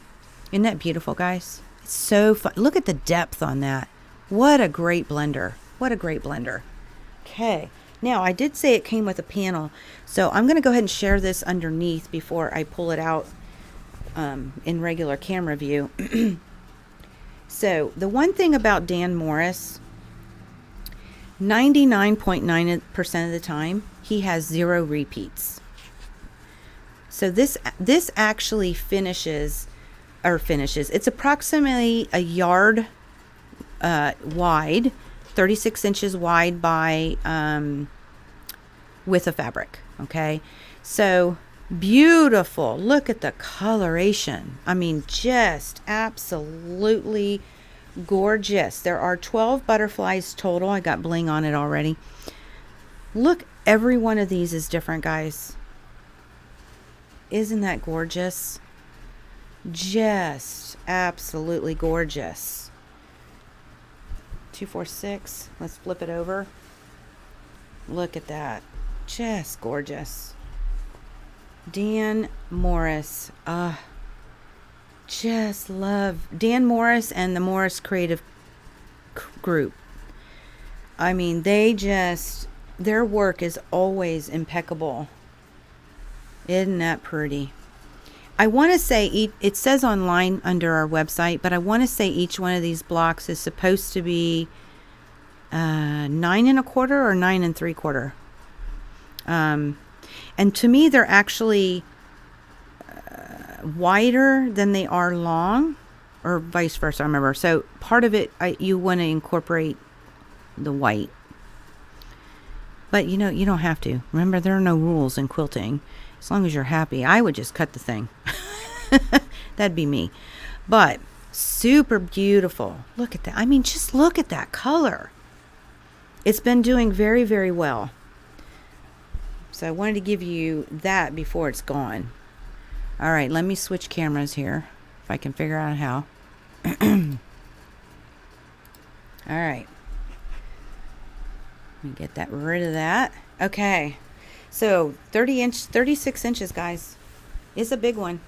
Isn't that beautiful, guys? It's so fun. Look at the depth on that. What a great blender. What a great blender. Okay. Now, I did say it came with a panel, so I'm going to go ahead and share this underneath before I pull it out in regular camera view. So, the one thing about Dan Morris, 99.9% of the time, he has 0 repeats. So this actually finishes, it's approximately a yard wide, 36 inches wide by width of fabric. Okay, so beautiful. Look at the coloration. I mean, just absolutely gorgeous. There are 12 butterflies total. I got bling on it already. Look, every one of these is different, guys. Isn't that gorgeous? Just absolutely gorgeous. 246. Let's flip it over. Look at that. Just gorgeous. Dan Morris. Just love Dan Morris and the Morris Creative Group. I mean, their work is always impeccable. Isn't that pretty? I want to say, it says online under our website, but I want to say each one of these blocks is supposed to be 9 1/4 or 9 3/4. And to me, they're actually wider than they are long, or vice versa, I remember. So part of it, you want to incorporate the white. But you don't have to. Remember, there are no rules in quilting. As long as you're happy, I would just cut the thing. That'd be me. But super beautiful. Look at that. I mean, just look at that color. It's been doing very, very well. So I wanted to give you that before it's gone. All right, let me switch cameras here, if I can figure out how. All right. Let me get that rid of that. Okay. So 36 inches, guys. It's a big one.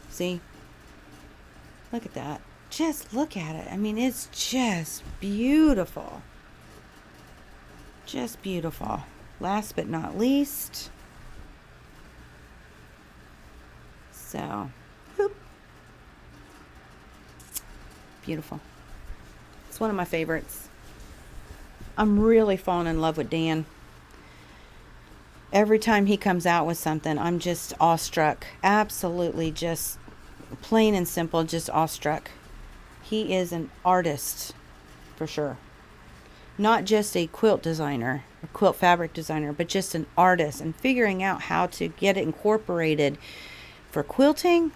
See? Look at that. Just look at it. I mean, it's just beautiful. Just beautiful. Last but not least. So, whoop. Beautiful. It's one of my favorites. I'm really falling in love with Dan. Every time he comes out with something, I'm just awestruck. Absolutely just plain and simple, just awestruck. He is an artist, for sure. Not just a quilt designer, a quilt fabric designer, but just an artist, and figuring out how to get it incorporated for quilting.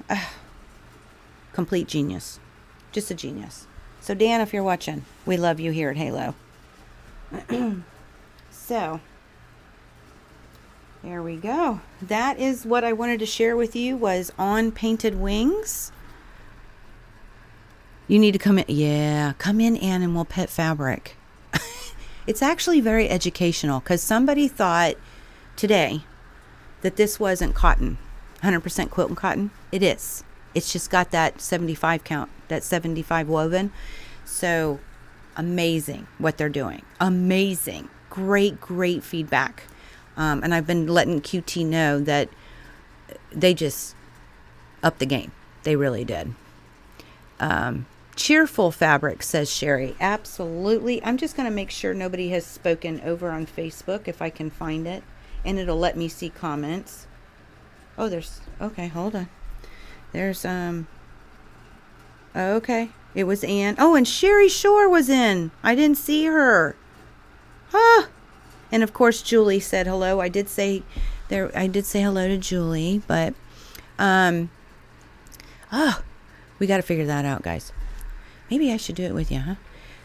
Complete genius. Just a genius. So Dan, if you're watching, we love you here at Halo. So, there we go. That is what I wanted to share with you, was on painted wings. You need to come in. Yeah, come in, Ann, and we'll pet fabric. It's actually very educational, because somebody thought today that this wasn't cotton, 100% quilting cotton. It is. It's just got that 75 count, that 75 woven. So amazing what they're doing. Amazing. Great, great feedback. And I've been letting QT know that they just upped the game. They really did. Cheerful fabric, says Sherry. Absolutely. I'm just going to make sure nobody has spoken over on Facebook, if I can find it. And it'll let me see comments. Oh, okay, hold on. There's, okay. It was Ann. Oh, and Sherry Shore was in. I didn't see her. Huh. And of course, Julie said hello. I did say hello to Julie, but, we got to figure that out, guys. Maybe I should do it with you, huh?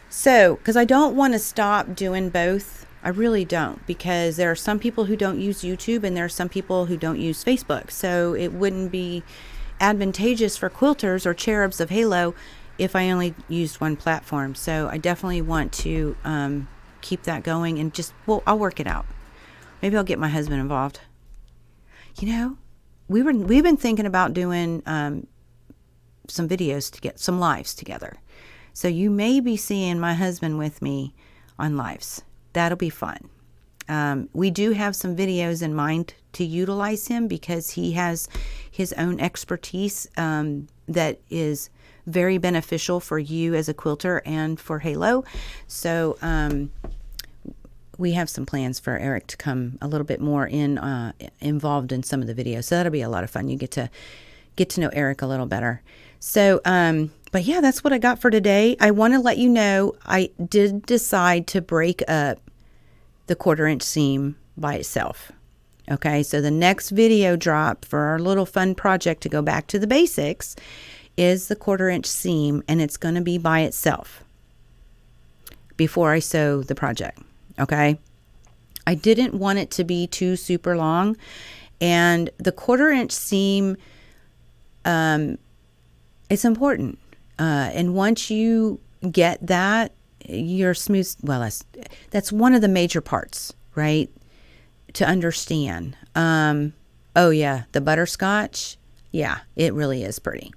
So, because I don't want to stop doing both. I really don't, because there are some people who don't use YouTube, and there are some people who don't use Facebook. So it wouldn't be advantageous for quilters or cherubs of Halo if I only used one platform. So I definitely want to keep that going, and I'll work it out. Maybe I'll get my husband involved. You know, we've been thinking about doing some videos to get some lives together. So you may be seeing my husband with me on lives. That'll be fun. We do have some videos in mind to utilize him because he has his own expertise that is very beneficial for you as a quilter and for Halo. So we have some plans for Eric to come a little bit more involved in some of the videos. So that'll be a lot of fun. You get to know Eric a little better. So, but yeah, that's what I got for today. I want to let you know I did decide to break up the 1/4 inch seam by itself. Okay, so the next video drop for our little fun project to go back to the basics is the 1/4 inch seam, and it's going to be by itself before I sew the project. Okay, I didn't want it to be too super long, and the 1/4 inch seam, it's important. And once you get that, you're smooth. Well, that's one of the major parts, right? To understand. Oh yeah, the butterscotch. Yeah, it really is pretty.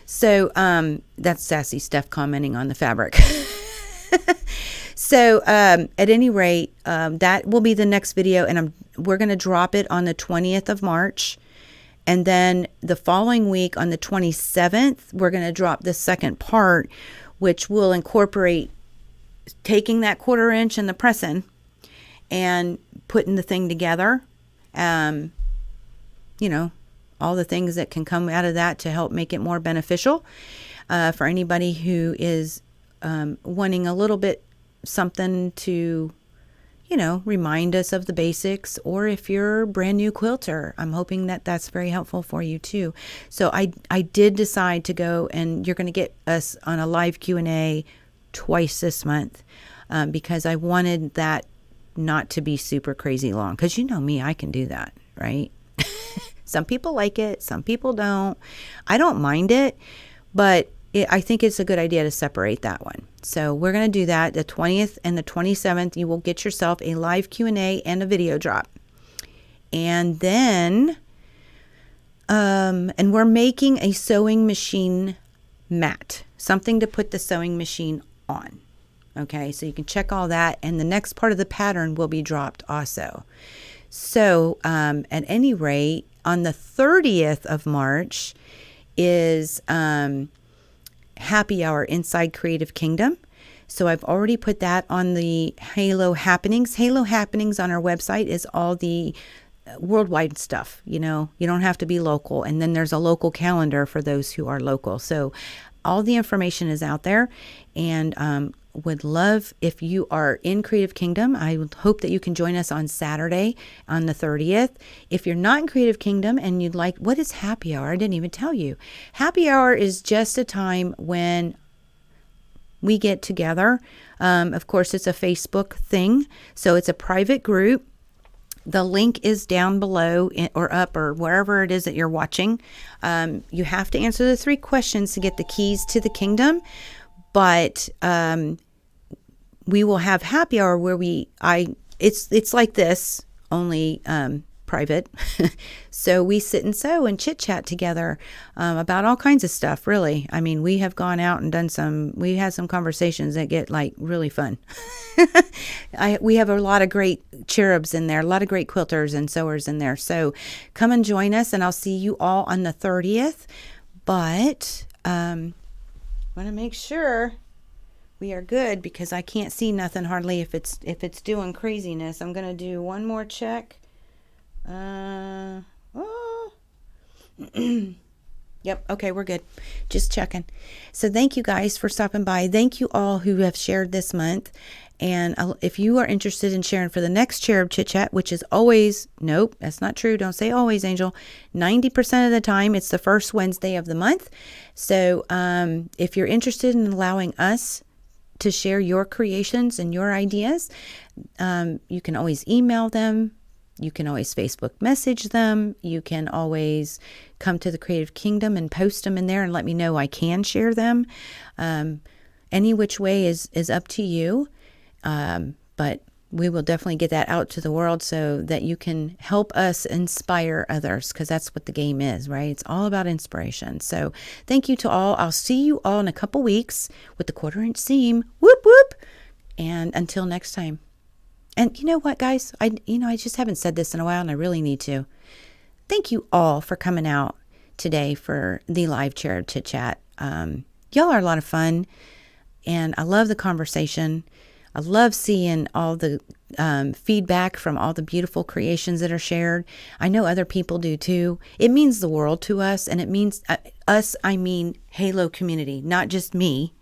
So that's Sassy Steph commenting on the fabric. So at any rate, that will be the next video, and we're going to drop it on the 20th of March. And then the following week on the 27th, we're going to drop the second part, which will incorporate taking that 1/4 inch and the pressing and putting the thing together. You know, all the things that can come out of that to help make it more beneficial for anybody who is wanting a little bit something to, you know, remind us of the basics, or if you're a brand new quilter, I'm hoping that that's very helpful for you too. So I did decide to go, and you're going to get us on a live Q&A twice this month because I wanted that not to be super crazy long, because you know me, I can do that, right? Some people like it, some people don't. I don't mind it, but I think it's a good idea to separate that one. So we're going to do that the 20th and the 27th. You will get yourself a live Q&A and a video drop. And then, and we're making a sewing machine mat, something to put the sewing machine on. Okay, so you can check all that. And the next part of the pattern will be dropped also. So at any rate, on the 30th of March is happy hour inside Creative Kingdom. So I've already put that on the Halo Happenings. Halo Happenings on our website is all the worldwide stuff. You know, you don't have to be local. And then there's a local calendar for those who are local. So all the information is out there, and would love if you are in Creative Kingdom. I would hope that you can join us on Saturday on the 30th. If you're not in Creative Kingdom and you'd like, what is happy hour? I didn't even tell you. Happy hour is just a time when we get together. Of course, it's a Facebook thing, so it's a private group. The link is down below or up or wherever it is that you're watching. You have to answer the 3 questions to get the keys to the kingdom. But we will have happy hour where it's like this, only private. So we sit and sew and chit chat together about all kinds of stuff, really. I mean, we have gone out and we had some conversations that get like really fun. We have a lot of great cherubs in there, a lot of great quilters and sewers in there. So come and join us, and I'll see you all on the 30th. But want to make sure we are good, because I can't see nothing hardly if it's doing craziness. I'm going to do one more check. Yep. Okay, we're good. Just checking. So thank you guys for stopping by. Thank you all who have shared this month. And if you are interested in sharing for the next Cherub Chit Chat, which is always, nope, that's not true. Don't say always, Angel. 90% of the time, it's the first Wednesday of the month. So if you're interested in allowing us to share your creations and your ideas, you can always email them. You can always Facebook message them. You can always come to the Creative Kingdom and post them in there and let me know I can share them. Any which way is up to you. But we will definitely get that out to the world so that you can help us inspire others, because that's what the game is, right? It's all about inspiration. So thank you to all. I'll see you all in a couple weeks with the 1/4 inch seam. Whoop, whoop. And until next time. And you know what, guys? I just haven't said this in a while, and I really need to. Thank you all for coming out today for the live Cherub Chit Chat. Y'all are a lot of fun, and I love the conversation. I love seeing all the feedback from all the beautiful creations that are shared. I know other people do too. It means the world to us, and it means us. I mean Halo community, not just me,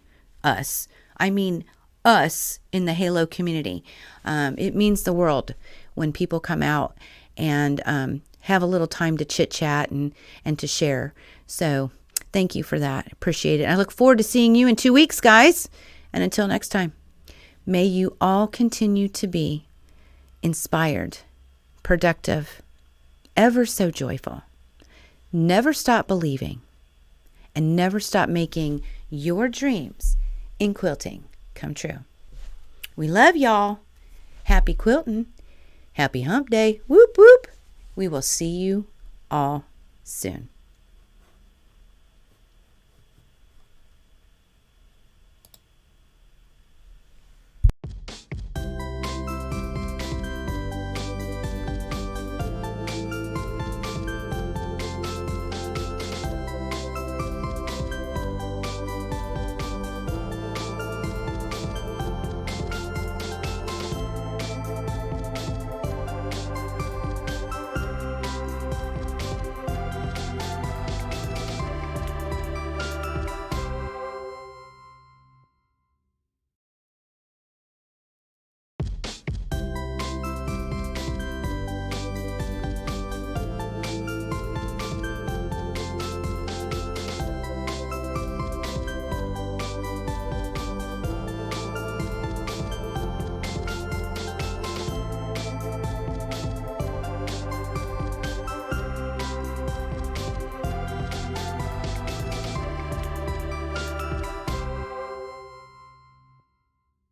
us. I mean us in the Halo community. It means the world when people come out and have a little time to chit chat and to share. So thank you for that. Appreciate it. I look forward to seeing you in 2 weeks, guys. And until next time. May you all continue to be inspired, productive, ever so joyful. Never stop believing, and never stop making your dreams in quilting come true. We love y'all. Happy quilting. Happy hump day. Whoop, whoop. We will see you all soon.